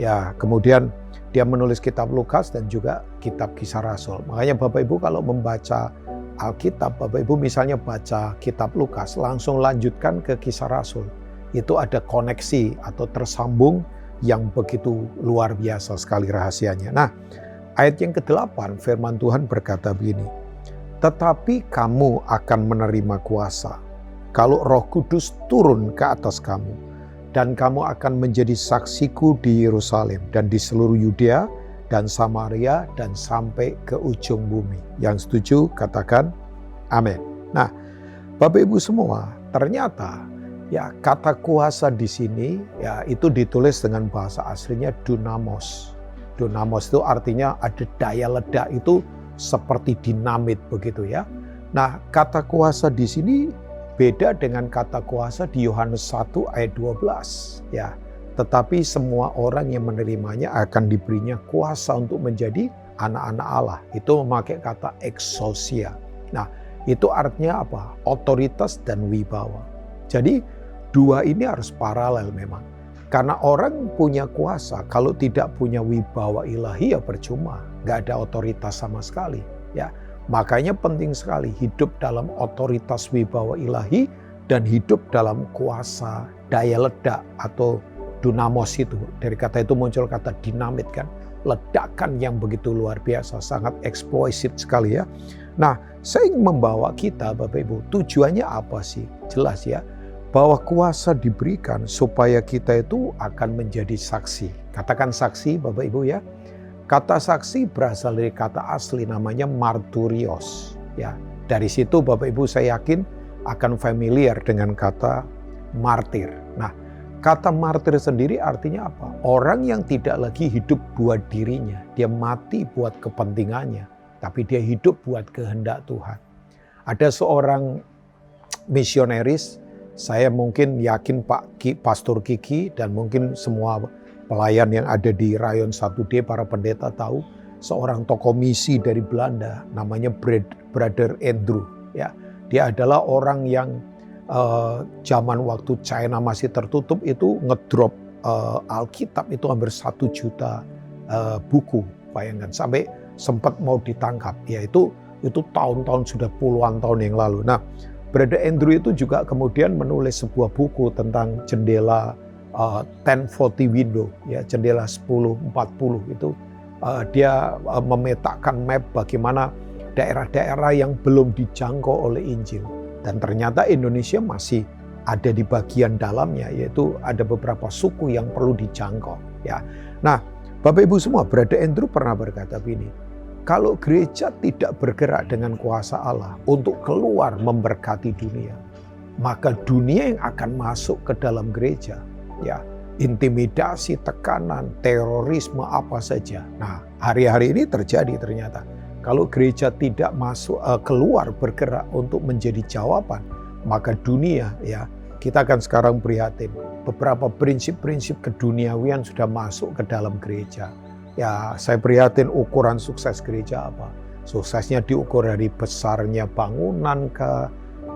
Ya, kemudian dia menulis kitab Lukas dan juga kitab Kisah Rasul. Makanya Bapak Ibu kalau membaca Alkitab, Bapak Ibu misalnya baca kitab Lukas, langsung lanjutkan ke Kisah Rasul. Itu ada koneksi atau tersambung yang begitu luar biasa sekali rahasianya. Nah, ayat yang ke-8 firman Tuhan berkata begini, tetapi kamu akan menerima kuasa kalau Roh Kudus turun ke atas kamu, dan kamu akan menjadi saksiku di Yerusalem dan di seluruh Yudea dan Samaria dan sampai ke ujung bumi. Yang setuju katakan amin. Nah, Bapak Ibu semua, ternyata ya kata kuasa di sini ya itu ditulis dengan bahasa aslinya dunamos. Dunamos itu artinya ada daya ledak, itu seperti dinamit begitu ya. Nah, kata kuasa di sini beda dengan kata kuasa di Yohanes 1 ayat 12 ya. Tetapi semua orang yang menerimanya akan diberinya kuasa untuk menjadi anak-anak Allah. Itu memakai kata exousia. Nah, itu artinya apa? Otoritas dan wibawa. Jadi dua ini harus paralel memang. Karena orang punya kuasa, kalau tidak punya wibawa ilahi ya percuma, nggak ada otoritas sama sekali. Ya, makanya penting sekali hidup dalam otoritas wibawa ilahi dan hidup dalam kuasa daya ledak atau dunamos itu. Dari kata itu muncul kata dinamit kan, ledakan yang begitu luar biasa, sangat eksplosif sekali ya. Nah, saya ingin membawa kita Bapak Ibu, tujuannya apa sih? Jelas ya, bahwa kuasa diberikan supaya kita itu akan menjadi saksi. Katakan saksi Bapak Ibu ya. Kata saksi berasal dari kata asli namanya marturios. Ya, dari situ Bapak Ibu saya yakin akan familiar dengan kata martir. Nah, kata martir sendiri artinya apa? Orang yang tidak lagi hidup buat dirinya, dia mati buat kepentingannya, tapi dia hidup buat kehendak Tuhan. Ada seorang misionaris, saya mungkin yakin Pastor Kiki dan mungkin semua pelayan yang ada di Rayon 1D, para pendeta tahu, seorang tokoh misi dari Belanda namanya Brother Andrew. Ya, dia adalah orang yang zaman waktu China masih tertutup itu ngedrop Alkitab itu hampir 1 juta buku, bayangkan, sampai sempat mau ditangkap. Ya itu tahun-tahun, sudah puluhan tahun yang lalu. Nah, Brother Andrew itu juga kemudian menulis sebuah buku tentang jendela 1040 window, ya jendela 1040 itu. Dia memetakan map bagaimana daerah-daerah yang belum dijangkau oleh Injil. Dan ternyata Indonesia masih ada di bagian dalamnya, yaitu ada beberapa suku yang perlu dijangkau. Ya, nah Bapak Ibu semua, Brother Andrew pernah berkata begini, kalau gereja tidak bergerak dengan kuasa Allah untuk keluar memberkati dunia, maka dunia yang akan masuk ke dalam gereja, ya intimidasi, tekanan, terorisme, apa saja. Nah, hari-hari ini terjadi ternyata. Kalau gereja tidak masuk keluar bergerak untuk menjadi jawaban, maka dunia ya kita akan sekarang prihatin. Beberapa prinsip-prinsip keduniawian sudah masuk ke dalam gereja. Ya, saya prihatin ukuran sukses gereja apa. Suksesnya diukur dari besarnya bangunan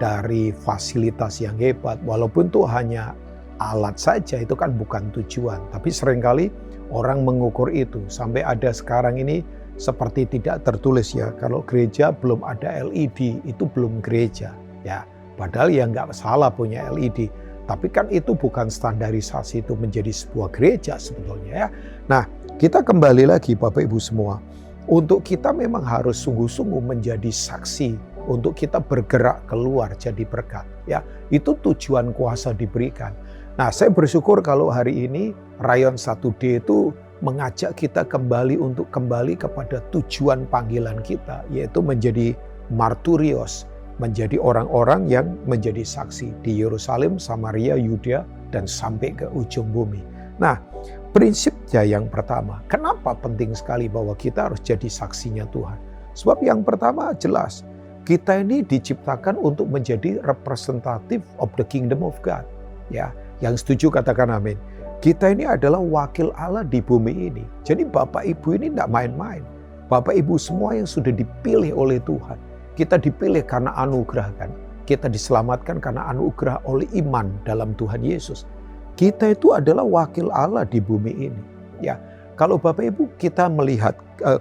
dari fasilitas yang hebat. Walaupun itu hanya alat saja, itu kan bukan tujuan. Tapi seringkali orang mengukur itu. Sampai ada sekarang ini seperti tidak tertulis ya, kalau gereja belum ada LED, itu belum gereja. Ya, padahal ya nggak salah punya LED. Tapi kan itu bukan standarisasi itu menjadi sebuah gereja sebetulnya ya. Nah, kita kembali lagi Bapak Ibu semua, untuk kita memang harus sungguh-sungguh menjadi saksi, untuk kita bergerak keluar jadi berkat. Ya, itu tujuan kuasa diberikan. Nah, saya bersyukur kalau hari ini Rayon 1D itu mengajak kita kembali untuk kembali kepada tujuan panggilan kita, yaitu menjadi marturios, menjadi orang-orang yang menjadi saksi di Yerusalem, Samaria, Yudea, dan sampai ke ujung bumi. Nah, prinsipnya yang pertama, kenapa penting sekali bahwa kita harus jadi saksinya Tuhan? Sebab yang pertama jelas, kita ini diciptakan untuk menjadi representative of the kingdom of God. Ya, yang setuju katakan amin. Kita ini adalah wakil Allah di bumi ini. Jadi Bapak Ibu ini tidak main-main. Bapak Ibu semua yang sudah dipilih oleh Tuhan. Kita dipilih karena anugerah kan. Kita diselamatkan karena anugerah oleh iman dalam Tuhan Yesus. Kita itu adalah wakil Allah di bumi ini. Ya, kalau Bapak Ibu kita melihat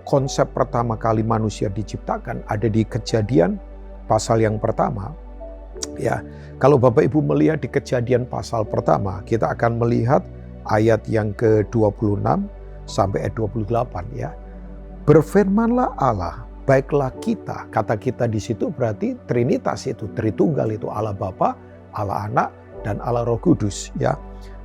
konsep pertama kali manusia diciptakan ada di Kejadian pasal yang pertama. Ya, kalau Bapak Ibu melihat di Kejadian pasal pertama, kita akan melihat ayat yang ke-26 sampai ayat 28 ya. Berfirmanlah Allah, baiklah kita. Kata kita di situ berarti Trinitas itu, Tritunggal itu, Allah Bapa, Allah Anak, dan Allah Roh Kudus ya.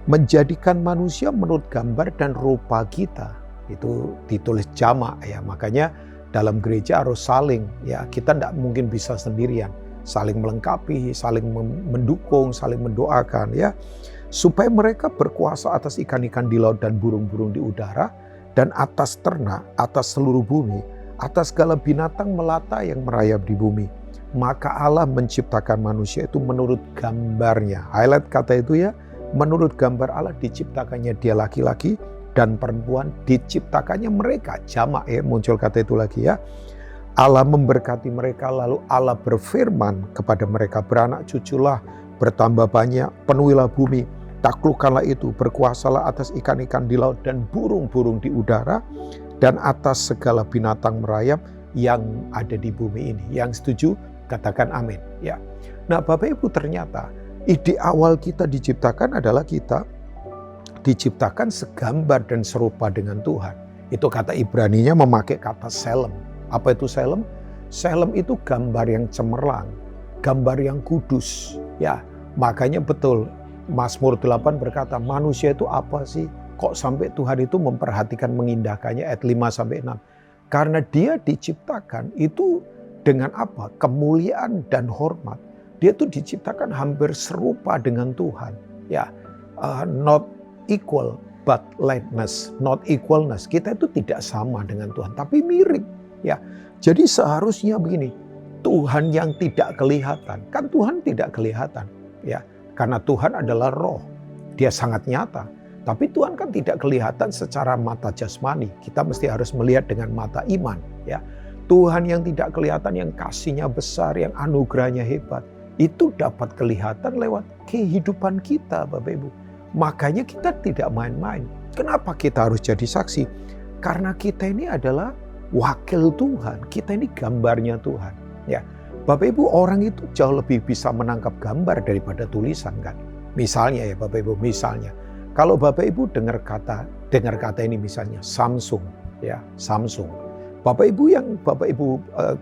Menjadikan manusia menurut gambar dan rupa kita. Itu ditulis jamak ya. Makanya dalam gereja harus saling ya. Kita tidak mungkin bisa sendirian. Saling melengkapi, saling mendukung, saling mendoakan ya. Supaya mereka berkuasa atas ikan-ikan di laut dan burung-burung di udara, dan atas ternak, atas seluruh bumi, atas segala binatang melata yang merayap di bumi. Maka Allah menciptakan manusia itu menurut gambarnya. Highlight kata itu ya. Menurut gambar Allah diciptakannya dia laki-laki dan perempuan, diciptakannya mereka. Jamak ya, muncul kata itu lagi ya. Allah memberkati mereka, lalu Allah berfirman kepada mereka, beranak cuculah, bertambah banyak, penuhilah bumi, taklukkanlah itu, berkuasalah atas ikan-ikan di laut dan burung-burung di udara, dan atas segala binatang merayap yang ada di bumi ini. Yang setuju katakan amin ya. Nah Bapak Ibu, ternyata ide awal kita diciptakan adalah kita diciptakan segambar dan serupa dengan Tuhan. Itu kata Ibraninya memakai kata selem. Apa itu selem? Selem itu gambar yang cemerlang, gambar yang kudus. Ya, makanya betul Mazmur 8 berkata, manusia itu apa sih? Kok sampai Tuhan itu memperhatikan mengindahkannya, ayat 5-6. Karena dia diciptakan itu dengan apa? Kemuliaan dan hormat. Dia tuh diciptakan hampir serupa dengan Tuhan. Ya, not equal but likeness, not equalness. Kita itu tidak sama dengan Tuhan, tapi mirip. Ya, jadi seharusnya begini, Tuhan yang tidak kelihatan, kan Tuhan tidak kelihatan. Ya, karena Tuhan adalah roh, dia sangat nyata. Tapi Tuhan kan tidak kelihatan secara mata jasmani. Kita mesti harus melihat dengan mata iman. Ya, Tuhan yang tidak kelihatan, yang kasihnya besar, yang anugerahnya hebat, itu dapat kelihatan lewat kehidupan kita, Bapak Ibu. Makanya kita tidak main-main. Kenapa kita harus jadi saksi? Karena kita ini adalah wakil Tuhan. Kita ini gambarnya Tuhan. Ya, Bapak Ibu, orang itu jauh lebih bisa menangkap gambar daripada tulisan kan. Misalnya ya Bapak Ibu, misalnya kalau Bapak Ibu dengar kata ini misalnya Samsung, ya Samsung. Bapak Ibu yang Bapak Ibu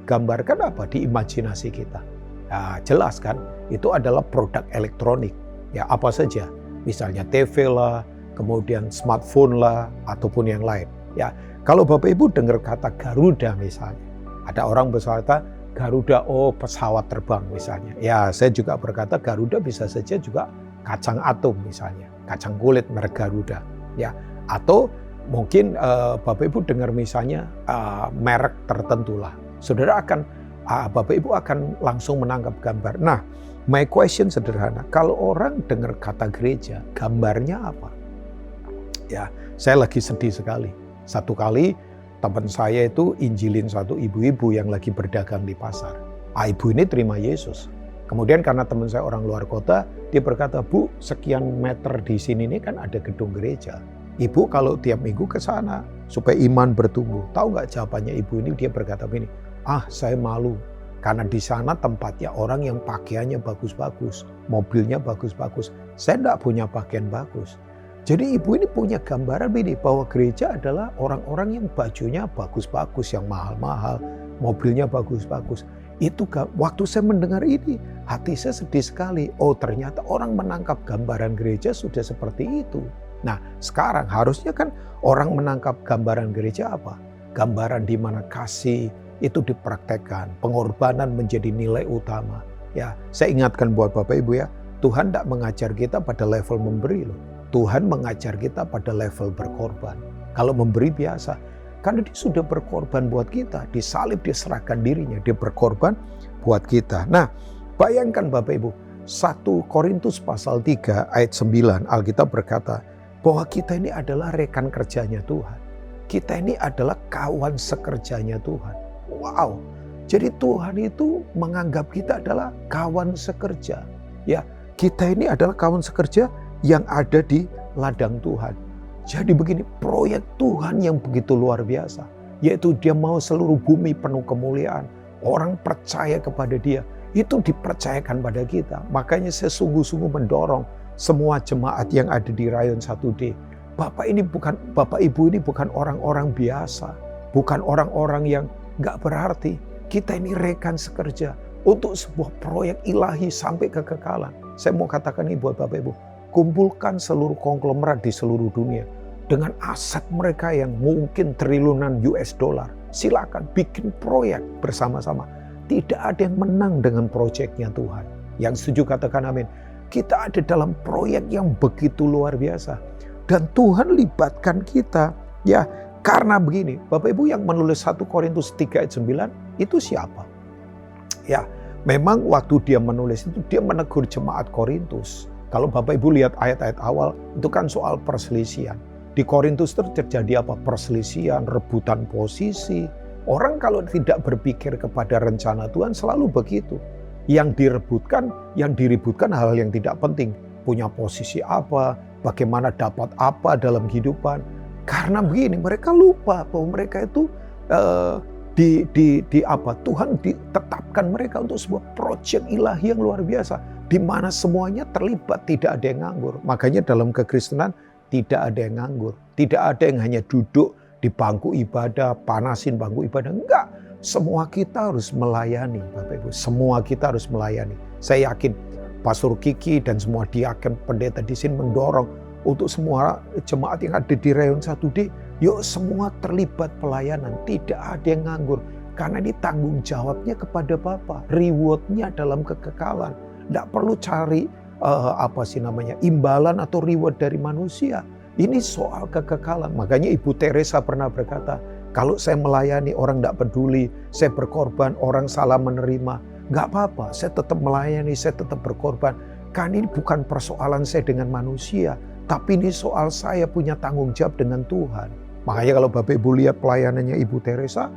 gambarkan apa di imajinasi kita? Nah, jelas kan, itu adalah produk elektronik. Ya apa saja, misalnya TV lah, kemudian smartphone lah, ataupun yang lain. Ya, kalau Bapak Ibu dengar kata Garuda misalnya, ada orang berkata Garuda, oh pesawat terbang misalnya. Ya, saya juga berkata Garuda bisa saja juga kacang atom misalnya, kacang kulit merek Garuda. Ya, atau mungkin Bapak Ibu dengar misalnya merek tertentu lah. Saudara akan, Bapak Ibu akan langsung menangkap gambar. Nah, my question sederhana, kalau orang dengar kata gereja, gambarnya apa? Ya, saya lagi sedih sekali. Satu kali teman saya itu injilin satu ibu-ibu yang lagi berdagang di pasar. Ibu ini terima Yesus. Kemudian karena teman saya orang luar kota, dia berkata, Bu, sekian meter di sini ini kan ada gedung gereja. Ibu kalau tiap minggu ke sana supaya iman bertumbuh. Tahu nggak jawabannya ibu ini? Dia berkata begini, saya malu. Karena di sana tempatnya orang yang pakaiannya bagus-bagus, mobilnya bagus-bagus. Saya enggak punya pakaian bagus. Jadi ibu ini punya gambaran ini bahwa gereja adalah orang-orang yang bajunya bagus-bagus, yang mahal-mahal, mobilnya bagus-bagus. Itu waktu saya mendengar ini, hati saya sedih sekali. Oh, ternyata orang menangkap gambaran gereja sudah seperti itu. Nah, sekarang harusnya kan orang menangkap gambaran gereja apa? Gambaran di mana kasih itu dipraktekkan, pengorbanan menjadi nilai utama. Ya, saya ingatkan buat Bapak Ibu ya, Tuhan tidak mengajar kita pada level memberi loh. Tuhan mengajar kita pada level berkorban. Kalau memberi biasa, karena dia sudah berkorban buat kita, disalib dia serahkan dirinya, dia berkorban buat kita. Nah, bayangkan Bapak Ibu, 1 Korintus pasal 3 ayat 9 Alkitab berkata bahwa kita ini adalah rekan kerjanya Tuhan. Kita ini adalah kawan sekerjanya Tuhan. Wow, jadi Tuhan itu menganggap kita adalah kawan sekerja. Ya, kita ini adalah kawan sekerja yang ada di ladang Tuhan. Jadi begini, proyek Tuhan yang begitu luar biasa, yaitu dia mau seluruh bumi penuh kemuliaan. Orang percaya kepada dia, itu dipercayakan pada kita. Makanya saya sungguh-sungguh mendorong semua jemaat yang ada di Rayon 1D. Bapak Ibu ini bukan orang-orang biasa, bukan orang-orang yang gak berarti. Kita ini rekan sekerja untuk sebuah proyek ilahi sampai kekekalan. Saya mau katakan ini buat Bapak Ibu, kumpulkan seluruh konglomerat di seluruh dunia dengan aset mereka yang mungkin triliunan US dollar. Silakan bikin proyek bersama-sama. Tidak ada yang menang dengan proyeknya Tuhan. Yang setuju katakan amin. Kita ada dalam proyek yang begitu luar biasa. Dan Tuhan libatkan kita. Ya, karena begini, Bapak Ibu yang menulis 1 Korintus 3 ayat 9, itu siapa? Ya, memang waktu dia menulis itu, dia menegur jemaat Korintus. Kalau Bapak Ibu lihat ayat-ayat awal, itu kan soal perselisihan. Di Korintus terjadi apa? Perselisihan, rebutan posisi. Orang kalau tidak berpikir kepada rencana Tuhan selalu begitu. Yang diributkan hal-hal yang tidak penting. Punya posisi apa, bagaimana dapat apa dalam kehidupan. Karena begini, mereka lupa bahwa mereka itu Tuhan ditetapkan mereka untuk sebuah proyek ilahi yang luar biasa. Di mana semuanya terlibat, tidak ada yang nganggur. Makanya dalam kekristenan, tidak ada yang nganggur. Tidak ada yang hanya duduk di bangku ibadah, panasin bangku ibadah. Enggak. Semua kita harus melayani, Bapak Ibu. Semua kita harus melayani. Saya yakin Pastor Kiki dan semua diaken pendeta di sini mendorong untuk semua jemaat yang ada di Rayon 1D. Yuk semua terlibat pelayanan. Tidak ada yang nganggur. Karena ini tanggung jawabnya kepada Bapa. Rewardnya dalam kekekalan. Tidak perlu cari imbalan atau reward dari manusia. Ini soal kekekalan. Makanya Ibu Teresa pernah berkata, kalau saya melayani orang tidak peduli, saya berkorban, orang salah menerima, nggak apa-apa, saya tetap melayani, saya tetap berkorban. Karena ini bukan persoalan saya dengan manusia, tapi ini soal saya punya tanggung jawab dengan Tuhan. Makanya kalau Bapak Ibu lihat pelayanannya Ibu Teresa,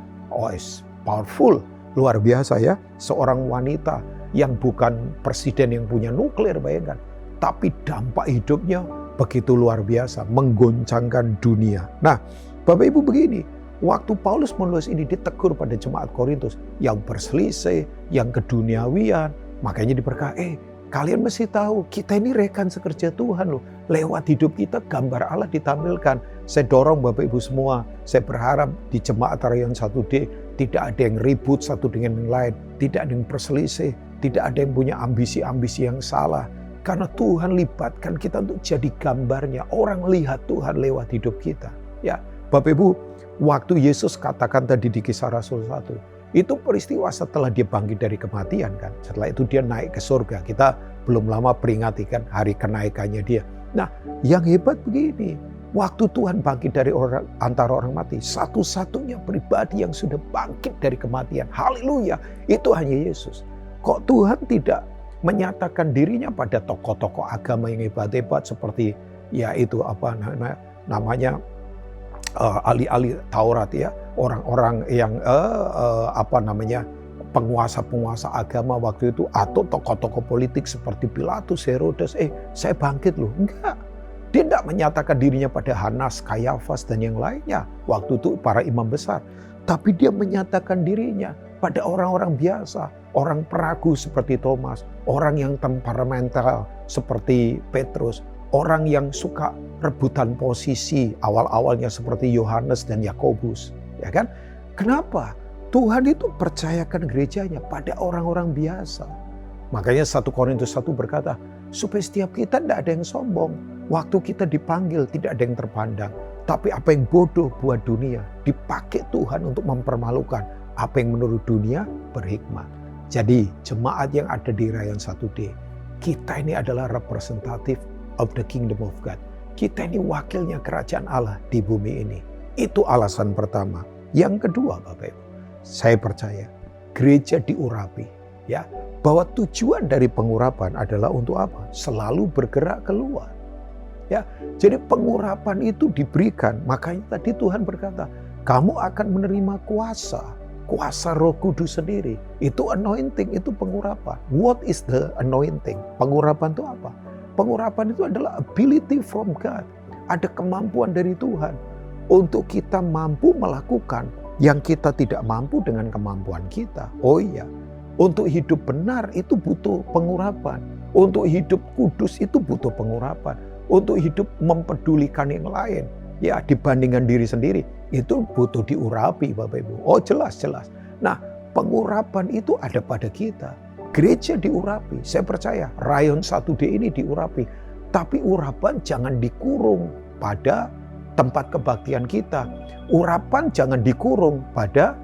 powerful, luar biasa ya. Seorang wanita yang bukan presiden yang punya nuklir, bayangkan. Tapi dampak hidupnya begitu luar biasa, menggoncangkan dunia. Nah, Bapak Ibu begini, waktu Paulus menulis ini ditegur pada jemaat Korintus yang berselisih, yang keduniawian, makanya diberkati, kalian mesti tahu kita ini rekan sekerja Tuhan loh. Lewat hidup kita gambar Allah ditampilkan. Saya dorong Bapak Ibu semua, saya berharap di jemaat Rayon 1D tidak ada yang ribut satu dengan yang lain, tidak ada yang berselisih, tidak ada yang punya ambisi-ambisi yang salah. Karena Tuhan libatkan kita untuk jadi gambarnya. Orang lihat Tuhan lewat hidup kita. Ya, Bapak Ibu, waktu Yesus katakan tadi di Kisah Rasul 1, itu peristiwa setelah dia bangkit dari kematian kan. Setelah itu dia naik ke surga. Kita belum lama peringati kan hari kenaikannya dia. Nah, yang hebat begini, waktu Tuhan bangkit dari antara orang mati, satu-satunya pribadi yang sudah bangkit dari kematian, haleluya, itu hanya Yesus. Kok Tuhan tidak menyatakan dirinya pada tokoh-tokoh agama yang hebat-hebat seperti yaitu ahli-ahli Taurat ya, orang-orang yang penguasa-penguasa agama waktu itu, atau tokoh-tokoh politik seperti Pilatus, Herodes, saya bangkit loh. Enggak. Dia tidak menyatakan dirinya pada Hanas, Kayafas dan yang lainnya waktu itu para imam besar, tapi dia menyatakan dirinya pada orang-orang biasa, orang peragu seperti Thomas, orang yang temperamental seperti Petrus, orang yang suka rebutan posisi awal-awalnya seperti Yohanes dan Yakobus, ya kan? Kenapa? Tuhan itu percayakan gerejanya pada orang-orang biasa. Makanya 1 Korintus 1 berkata, supaya setiap kita tidak ada yang sombong. Waktu kita dipanggil tidak ada yang terpandang. Tapi apa yang bodoh buat dunia dipakai Tuhan untuk mempermalukan. Apa yang menurut dunia berhikmat. Jadi jemaat yang ada di Rayon 1D, kita ini adalah representatif of the kingdom of God. Kita ini wakilnya kerajaan Allah di bumi ini. Itu alasan pertama. Yang kedua Bapak Ibu, saya percaya gereja diurapi. Ya, bahwa tujuan dari pengurapan adalah untuk apa? Selalu bergerak keluar. Ya, jadi pengurapan itu diberikan. Makanya tadi Tuhan berkata, kamu akan menerima kuasa Roh Kudus sendiri. Itu anointing, itu pengurapan. What is the anointing? Pengurapan itu apa? Pengurapan itu adalah ability from God. ada kemampuan dari Tuhan untuk kita mampu melakukan yang kita tidak mampu dengan kemampuan kita. Oh iya, untuk hidup benar itu butuh pengurapan. Untuk hidup kudus itu butuh pengurapan. Untuk hidup mempedulikan yang lain, ya dibandingkan diri sendiri, itu butuh diurapi Bapak Ibu. Oh jelas. Nah, pengurapan itu ada pada kita. Gereja diurapi. Saya percaya Rayon 1D ini diurapi. Tapi urapan jangan dikurung pada tempat kebaktian kita. Urapan jangan dikurung pada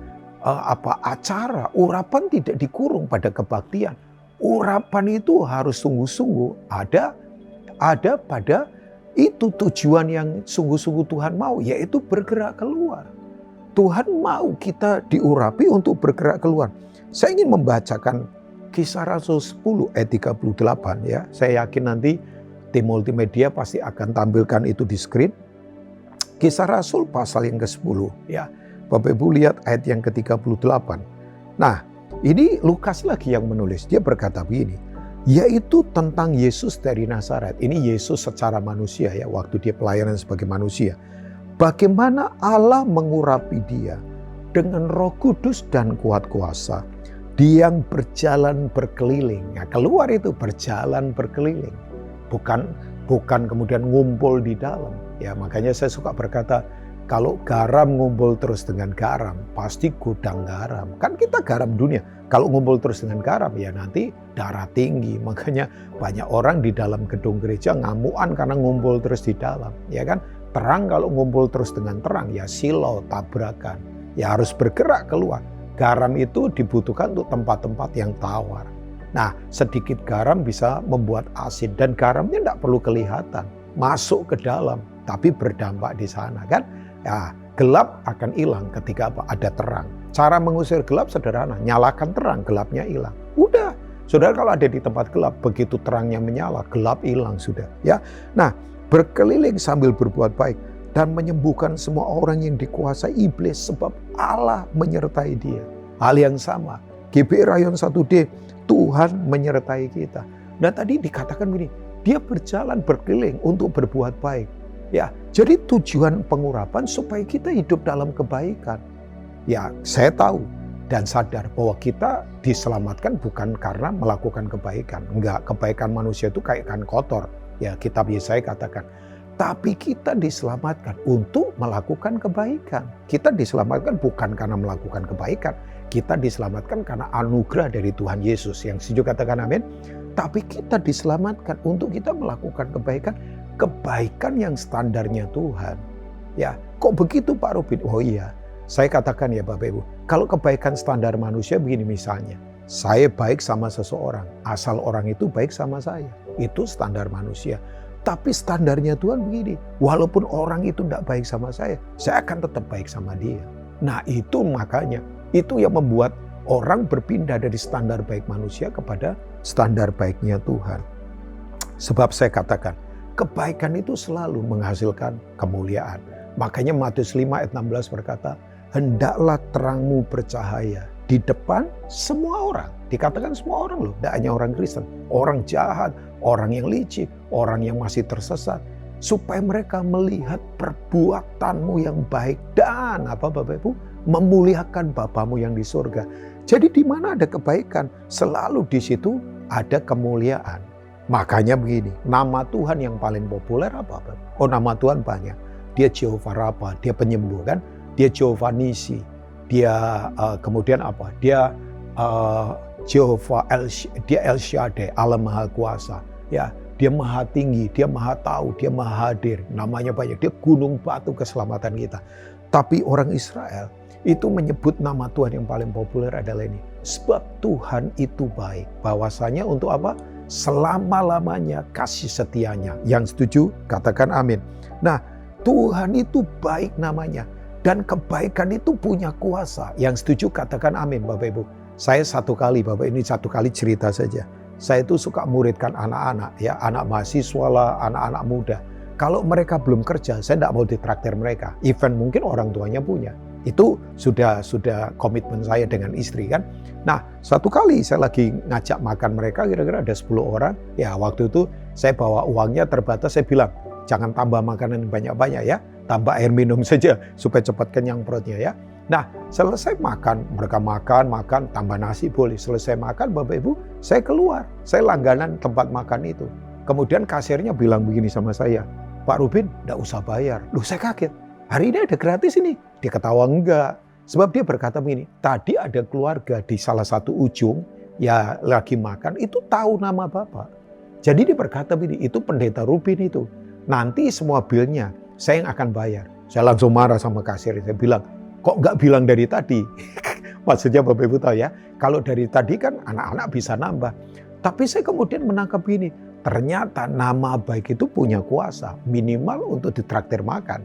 acara. Urapan tidak dikurung pada kebaktian. Urapan itu harus sungguh-sungguh ada pada itu tujuan yang sungguh-sungguh Tuhan mau, yaitu bergerak keluar. Tuhan mau kita diurapi untuk bergerak keluar. Saya ingin membacakan Kisah Rasul 10 ayat 38 ya. Saya yakin nanti tim multimedia pasti akan tampilkan itu di screen. Kisah Rasul pasal yang ke-10 ya. Bapak Ibu lihat ayat yang ke-38. Nah, ini Lukas lagi yang menulis. Dia berkata begini, yaitu tentang Yesus dari Nazaret. Ini Yesus secara manusia ya, waktu dia pelayanan sebagai manusia. Bagaimana Allah mengurapi dia dengan Roh Kudus dan kuat kuasa. Dia yang berjalan berkeliling. Nah, keluar itu berjalan berkeliling. Bukan kemudian ngumpul di dalam. Ya, makanya saya suka berkata, kalau garam ngumpul terus dengan garam, pasti gudang garam. Kan kita garam dunia. Kalau ngumpul terus dengan garam, ya nanti darah tinggi. Makanya banyak orang di dalam gedung gereja ngamuan karena ngumpul terus di dalam. Ya kan? Terang kalau ngumpul terus dengan terang, ya silau, tabrakan. Ya harus bergerak keluar. Garam itu dibutuhkan untuk tempat-tempat yang tawar. Nah, sedikit garam bisa membuat asin. Dan garamnya tidak perlu kelihatan. Masuk ke dalam, tapi berdampak di sana kan. Ya, gelap akan hilang ketika ada terang. Cara mengusir gelap sederhana, nyalakan terang, gelapnya hilang. Udah, saudara kalau ada di tempat gelap, begitu terangnya menyala, gelap hilang sudah. Ya, nah berkeliling sambil berbuat baik dan menyembuhkan semua orang yang dikuasai iblis sebab Allah menyertai dia. Hal yang sama, GBI Rayon 1D, Tuhan menyertai kita. Nah tadi dikatakan begini, dia berjalan berkeliling untuk berbuat baik. Ya, jadi tujuan pengurapan supaya kita hidup dalam kebaikan. Ya, saya tahu dan sadar bahwa kita diselamatkan bukan karena melakukan kebaikan. Enggak, kebaikan manusia itu kayak ikan kotor. Ya, kitab Yesaya katakan. Tapi kita diselamatkan untuk melakukan kebaikan. Kita diselamatkan bukan karena melakukan kebaikan. Kita diselamatkan karena anugerah dari Tuhan Yesus. Yang setuju katakan amin. Tapi kita diselamatkan untuk kita melakukan kebaikan. Kebaikan yang standarnya Tuhan. Ya, kok begitu Pak Robin? Oh iya, saya katakan ya Bapak Ibu, kalau kebaikan standar manusia begini misalnya, saya baik sama seseorang, asal orang itu baik sama saya. Itu standar manusia. Tapi standarnya Tuhan begini, walaupun orang itu tidak baik sama saya akan tetap baik sama dia. Nah itu makanya, itu yang membuat orang berpindah dari standar baik manusia kepada standar baiknya Tuhan. Sebab saya katakan, kebaikan itu selalu menghasilkan kemuliaan. Makanya Matius 5 ayat 16 berkata, hendaklah terangmu bercahaya di depan semua orang. Dikatakan semua orang loh, tidak hanya orang Kristen. Orang jahat, orang yang licik, orang yang masih tersesat. Supaya mereka melihat perbuatanmu yang baik dan Bapak Ibu, memuliakan Bapamu yang di surga. Jadi di mana ada kebaikan, selalu di situ ada kemuliaan. Makanya begini, nama Tuhan yang paling populer apa? Oh nama Tuhan banyak. Dia Jehovah Rafa, dia penyembuh kan? Dia Jehovah Nisi, dia kemudian apa? Dia Jehovah dia El Shaddai, Allah Maha Kuasa. Ya, dia Maha Tinggi, dia Maha Tahu, dia Maha Hadir. Namanya banyak. Dia Gunung Batu keselamatan kita. Tapi orang Israel itu menyebut nama Tuhan yang paling populer adalah ini. Sebab Tuhan itu baik. Bahwasanya untuk apa? Selama-lamanya kasih setianya. Yang setuju katakan amin. Nah, Tuhan itu baik namanya dan kebaikan itu punya kuasa. Yang setuju katakan amin Bapak Ibu. Saya satu kali cerita saja. Saya itu suka muridkan anak-anak ya, anak mahasiswa lah, anak-anak muda. Kalau mereka belum kerja, saya tidak mau ditraktir mereka. Even mungkin orang tuanya punya. Itu sudah komitmen saya dengan istri kan. Nah, satu kali saya lagi ngajak makan mereka, kira-kira ada 10 orang. Ya, waktu itu saya bawa uangnya terbatas, saya bilang, Jangan tambah makanan banyak-banyak ya. Tambah air minum saja supaya cepat kenyang perutnya ya. Nah, selesai makan, mereka makan, tambah nasi boleh. Selesai makan, Bapak Ibu, saya keluar. Saya langganan tempat makan itu. Kemudian kasirnya bilang begini sama saya, Pak Rubin, enggak usah bayar. Loh, saya kaget. Hari ini ada gratis ini. Dia ketawa enggak. Sebab dia berkata begini, tadi ada keluarga di salah satu ujung, ya lagi makan, itu tahu nama Bapak. Jadi dia berkata begini, itu pendeta Rubin itu. Nanti semua bilnya saya yang akan bayar. Saya langsung marah sama kasir. Saya bilang, kok nggak bilang dari tadi? Maksudnya Bapak Ibu tahu ya, kalau dari tadi kan anak-anak bisa nambah. Tapi saya kemudian menangkap ini, ternyata nama baik itu punya kuasa, minimal untuk ditraktir makan.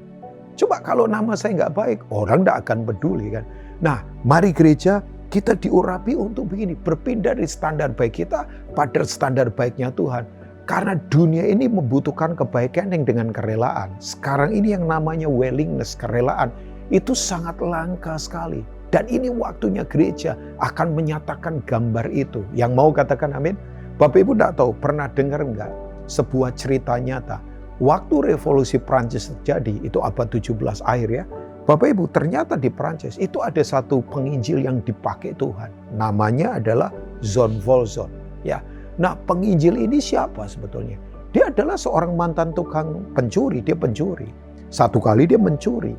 Coba kalau nama saya nggak baik, orang nggak akan peduli kan. Nah, mari gereja kita diurapi untuk begini, berpindah dari standar baik kita pada standar baiknya Tuhan. Karena dunia ini membutuhkan kebaikan yang dengan kerelaan. Sekarang ini yang namanya willingness, kerelaan, itu sangat langka sekali. Dan ini waktunya gereja akan menyatakan gambar itu. Yang mau katakan amin? Bapak Ibu tidak tahu, pernah dengar enggak sebuah cerita nyata. Waktu revolusi Prancis terjadi, itu abad 17 akhir ya. Bapak Ibu, ternyata di Prancis itu ada satu penginjil yang dipakai Tuhan. Namanya adalah Jean Valjean. Ya. Nah, penginjil ini siapa sebetulnya? Dia adalah seorang mantan tukang pencuri, dia pencuri. Satu kali dia mencuri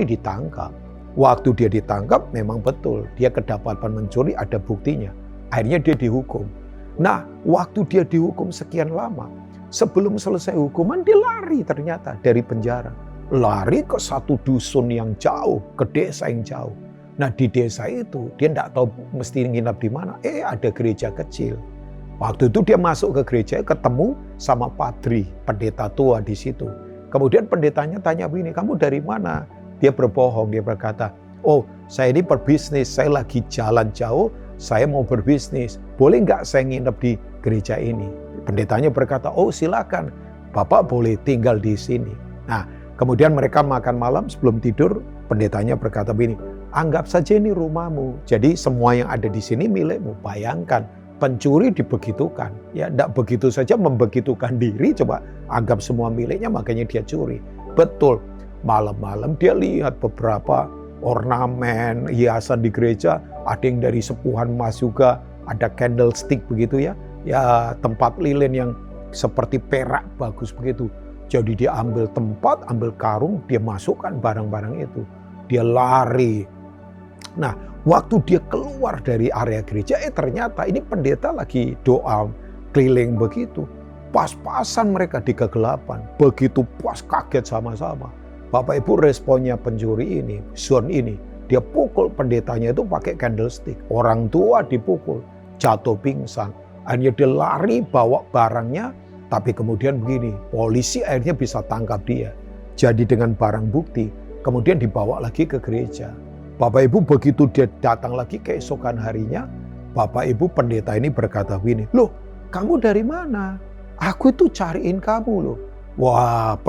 ditangkap. Waktu dia ditangkap memang betul, dia kedapatan mencuri, ada buktinya. Akhirnya dia dihukum. Nah, waktu dia dihukum sekian lama, sebelum selesai hukuman dia lari ternyata dari penjara. Lari ke satu dusun yang jauh, ke desa yang jauh. Nah, di desa itu dia tidak tahu mesti nginap di mana. Ada gereja kecil. Waktu itu dia masuk ke gereja, ketemu sama padri, pendeta tua di situ. Kemudian pendetanya tanya begini, kamu dari mana? Dia berbohong, dia berkata, oh saya ini berbisnis, saya lagi jalan jauh, saya mau berbisnis. Boleh nggak saya nginep di gereja ini? Pendetanya berkata, oh silakan, Bapak boleh tinggal di sini. Nah, kemudian mereka makan malam sebelum tidur, pendetanya berkata begini, anggap saja ini rumahmu, jadi semua yang ada di sini milikmu. Bayangkan, pencuri dibegitukan, ya tidak begitu saja membegitukan diri, coba anggap semua miliknya makanya dia curi. Betul, malam-malam dia lihat beberapa ornamen, hiasan di gereja, ada yang dari sepuhan emas juga, ada candlestick begitu ya, tempat lilin yang seperti perak bagus begitu. Jadi dia ambil tempat, ambil karung, dia masukkan barang-barang itu, dia lari. Nah, waktu dia keluar dari area gereja, ternyata ini pendeta lagi doa keliling begitu. Pas-pasan mereka di kegelapan. Begitu pas, kaget sama-sama. Bapak Ibu, responnya pencuri ini, John ini, dia pukul pendetanya itu pakai candlestick. Orang tua dipukul, jatuh pingsan. Akhirnya dia lari bawa barangnya, tapi kemudian begini, polisi akhirnya bisa tangkap dia. Jadi dengan barang bukti, kemudian dibawa lagi ke gereja. Bapak Ibu, begitu dia datang lagi keesokan harinya, Bapak Ibu pendeta ini berkata begini, loh kamu dari mana? Aku itu cariin kamu loh. Wah,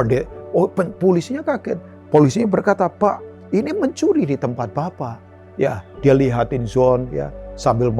polisinya kaget. Polisinya berkata, Pak, ini mencuri di tempat Bapak. Ya, dia lihatin John ya, sambil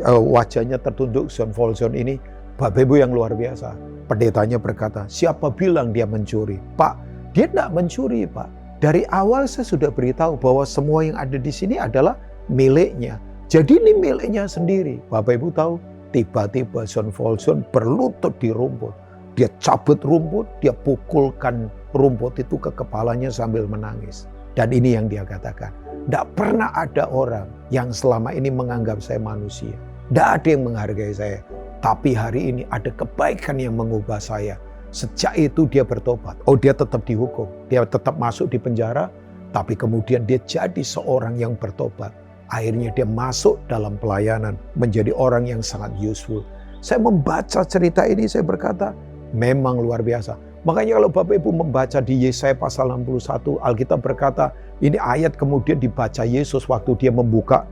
wajahnya tertunduk Jean Valjean ini. Bapak Ibu yang luar biasa. Pendetanya berkata, siapa bilang dia mencuri? Pak, dia tidak mencuri, Pak. Dari awal saya sudah beritahu bahwa semua yang ada di sini adalah miliknya. Jadi ini miliknya sendiri. Bapak Ibu tahu, tiba-tiba Jean Valjean berlutut di rumput. Dia cabut rumput, dia pukulkan rumput itu ke kepalanya sambil menangis. Dan ini yang dia katakan. Tidak pernah ada orang yang selama ini menganggap saya manusia. Tidak ada yang menghargai saya. Tapi hari ini ada kebaikan yang mengubah saya. Sejak itu dia bertobat. Oh, dia tetap dihukum. Dia tetap masuk di penjara. Tapi kemudian dia jadi seorang yang bertobat. Akhirnya dia masuk dalam pelayanan. Menjadi orang yang sangat useful. Saya membaca cerita ini, saya berkata, memang luar biasa. Makanya kalau Bapak Ibu membaca di Yesaya pasal 61, Alkitab berkata, ini ayat kemudian dibaca Yesus waktu dia membuka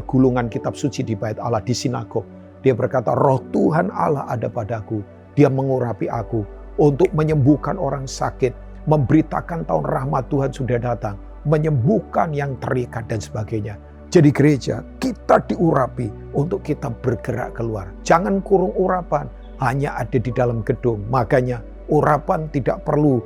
gulungan kitab suci di bait Allah di sinagog. Dia berkata, roh Tuhan Allah ada padaku. Dia mengurapi aku untuk menyembuhkan orang sakit, memberitakan tahun rahmat Tuhan sudah datang, menyembuhkan yang terikat dan sebagainya. Jadi gereja, kita diurapi untuk kita bergerak keluar. Jangan kurung urapan, hanya ada di dalam gedung. Makanya Urapan tidak perlu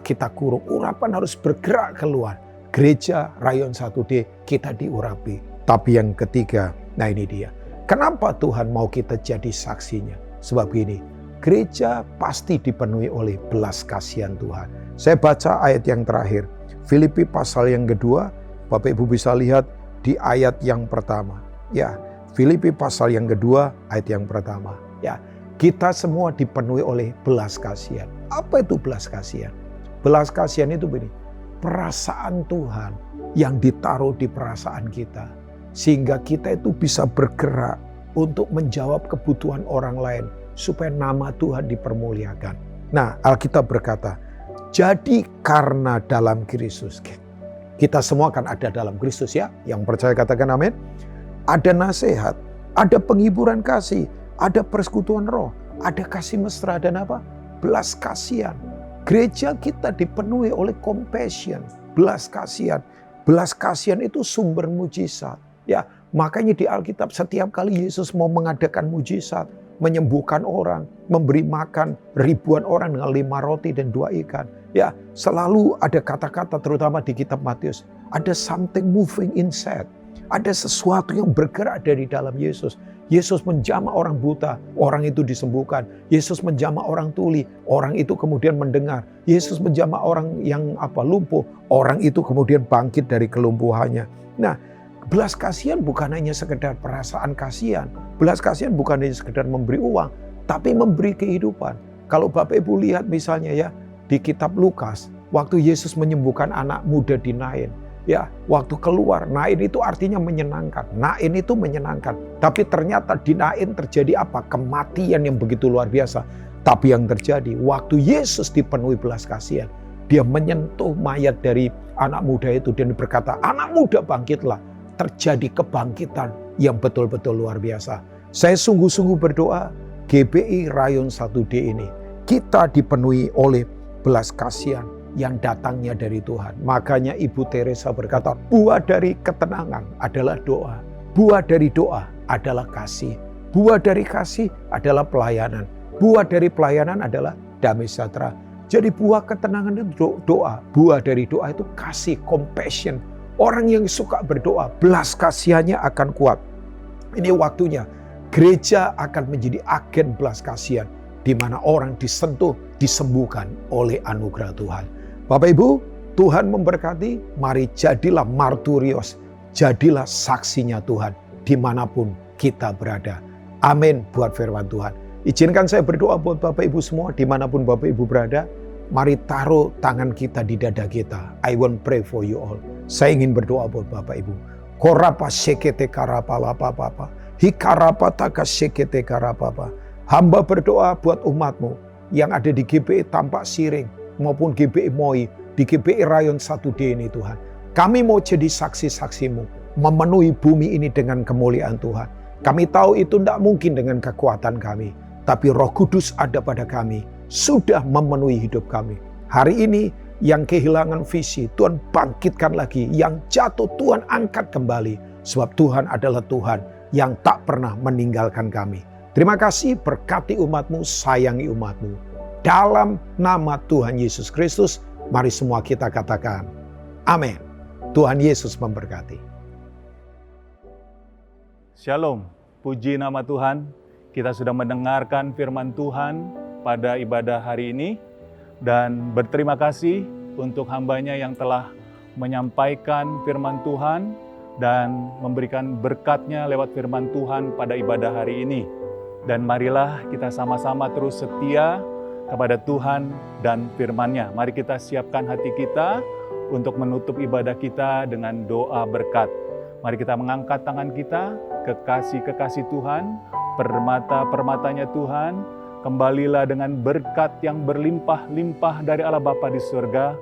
kita kurung. Urapan harus bergerak keluar. Gereja Rayon 1D kita diurapi. Tapi yang ketiga, nah ini dia. Kenapa Tuhan mau kita jadi saksinya? Sebab ini, gereja pasti dipenuhi oleh belas kasihan Tuhan. Saya baca ayat yang terakhir. Filipi pasal yang kedua, Bapak Ibu bisa lihat di ayat yang pertama. Ya, Filipi pasal yang kedua, ayat yang pertama. Ya, kita semua dipenuhi oleh belas kasihan. Apa itu belas kasihan? Belas kasihan itu begini, perasaan Tuhan yang ditaruh di perasaan kita. Sehingga kita itu bisa bergerak untuk menjawab kebutuhan orang lain. Supaya nama Tuhan dipermuliakan. Nah, Alkitab berkata, jadi karena dalam Kristus, kita semua kan ada dalam Kristus ya. Yang percaya katakan amin. Ada nasihat, ada penghiburan kasih, ada persekutuan roh, ada kasih mesra dan apa? Belas kasihan. Gereja kita dipenuhi oleh compassion, belas kasihan. Belas kasihan itu sumber mujizat. Ya, makanya di Alkitab setiap kali Yesus mau mengadakan mujizat, menyembuhkan orang, memberi makan ribuan orang dengan 5 roti dan 2 ikan. Ya, selalu ada kata-kata terutama di kitab Matius, ada something moving inside. Ada sesuatu yang bergerak dari dalam Yesus. Yesus menjamah orang buta, orang itu disembuhkan. Yesus menjamah orang tuli, orang itu kemudian mendengar. Yesus menjamah orang yang lumpuh, orang itu kemudian bangkit dari kelumpuhannya. Nah, belas kasihan bukan hanya sekedar perasaan kasihan. Belas kasihan bukan hanya sekedar memberi uang, tapi memberi kehidupan. Kalau Bapak Ibu lihat misalnya ya, di kitab Lukas, waktu Yesus menyembuhkan anak muda di Nain. Ya, waktu keluar, Nain itu artinya menyenangkan. Nain itu menyenangkan. Tapi ternyata di Nain terjadi apa? Kematian yang begitu luar biasa. Tapi yang terjadi, waktu Yesus dipenuhi belas kasihan, dia menyentuh mayat dari anak muda itu dan berkata, anak muda bangkitlah. Terjadi kebangkitan yang betul-betul luar biasa. Saya sungguh-sungguh berdoa, GBI Rayon 1D ini, kita dipenuhi oleh belas kasihan yang datangnya dari Tuhan. Makanya Ibu Teresa berkata, buah dari ketenangan adalah doa. Buah dari doa adalah kasih. Buah dari kasih adalah pelayanan. Buah dari pelayanan adalah damai sejahtera. Jadi buah ketenangan itu doa. Buah dari doa itu kasih, compassion. Orang yang suka berdoa, belas kasihannya akan kuat. Ini waktunya gereja akan menjadi agen belas kasihan. Di mana orang disentuh, disembuhkan oleh anugerah Tuhan. Bapak Ibu, Tuhan memberkati, mari jadilah marturios, jadilah saksinya Tuhan dimanapun kita berada. Amin buat firman Tuhan. Izinkan saya berdoa buat Bapak Ibu semua dimanapun Bapak Ibu berada. Mari taruh tangan kita di dada kita. I want pray for you all. Saya ingin berdoa buat Bapak Ibu. Korapa sekete karapalapapapa. Hikarapa taka sekete karapapa. Hamba berdoa buat umatmu yang ada di GBI Tampak Siring maupun GBI Moi, di GBI Rayon 1D ini Tuhan. Kami mau jadi saksi-saksimu, memenuhi bumi ini dengan kemuliaan Tuhan. Kami tahu itu tidak mungkin dengan kekuatan kami, tapi Roh Kudus ada pada kami, sudah memenuhi hidup kami. Hari ini yang kehilangan visi, Tuhan bangkitkan lagi. Yang jatuh Tuhan angkat kembali, sebab Tuhan adalah Tuhan yang tak pernah meninggalkan kami. Terima kasih, berkati umatmu, sayangi umatmu. Dalam nama Tuhan Yesus Kristus, mari semua kita katakan, amin. Tuhan Yesus memberkati. Shalom, puji nama Tuhan. Kita sudah mendengarkan firman Tuhan pada ibadah hari ini. Dan berterima kasih untuk hambanya yang telah menyampaikan firman Tuhan dan memberikan berkatnya lewat firman Tuhan pada ibadah hari ini. Dan marilah kita sama-sama terus setia kepada Tuhan dan firman-Nya. Mari kita siapkan hati kita untuk menutup ibadah kita dengan doa berkat. Mari kita mengangkat tangan kita, kekasih-kekasih Tuhan, permata-permatanya Tuhan, kembalilah dengan berkat yang berlimpah-limpah dari Allah Bapa di surga,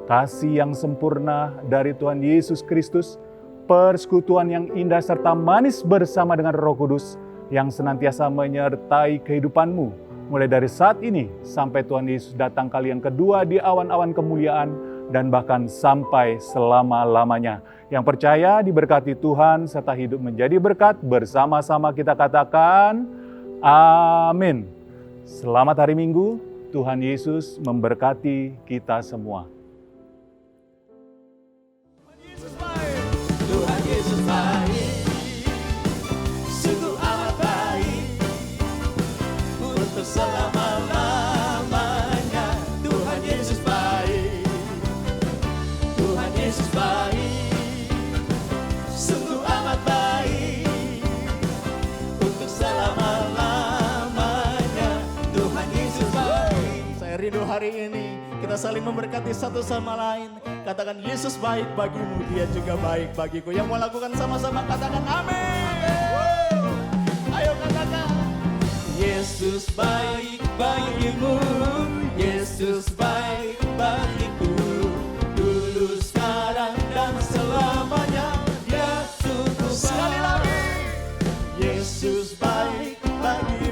kasih yang sempurna dari Tuhan Yesus Kristus, persekutuan yang indah serta manis bersama dengan Roh Kudus, yang senantiasa menyertai kehidupanmu, mulai dari saat ini sampai Tuhan Yesus datang kali yang kedua di awan-awan kemuliaan, dan bahkan sampai selama-lamanya. Yang percaya diberkati Tuhan serta hidup menjadi berkat, bersama-sama kita katakan, amin. Selamat hari Minggu, Tuhan Yesus memberkati kita semua. Tuhan Yesus baik, sungguh amat baik, untuk selama-lamanya. Tuhan Yesus baik, Tuhan Yesus baik, sungguh amat baik, untuk selama-lamanya. Tuhan Yesus baik. Saya rindu hari ini kita saling memberkati satu sama lain. Katakan Yesus baik bagimu, Dia juga baik bagiku. Yang mau lakukan sama-sama katakan amin. Ayo katakan Yesus baik bagimu, Yesus baik bagiku. Dulu, sekarang, dan selamanya Dia sungguh baik. Sekali lagi Yesus baik bagimu.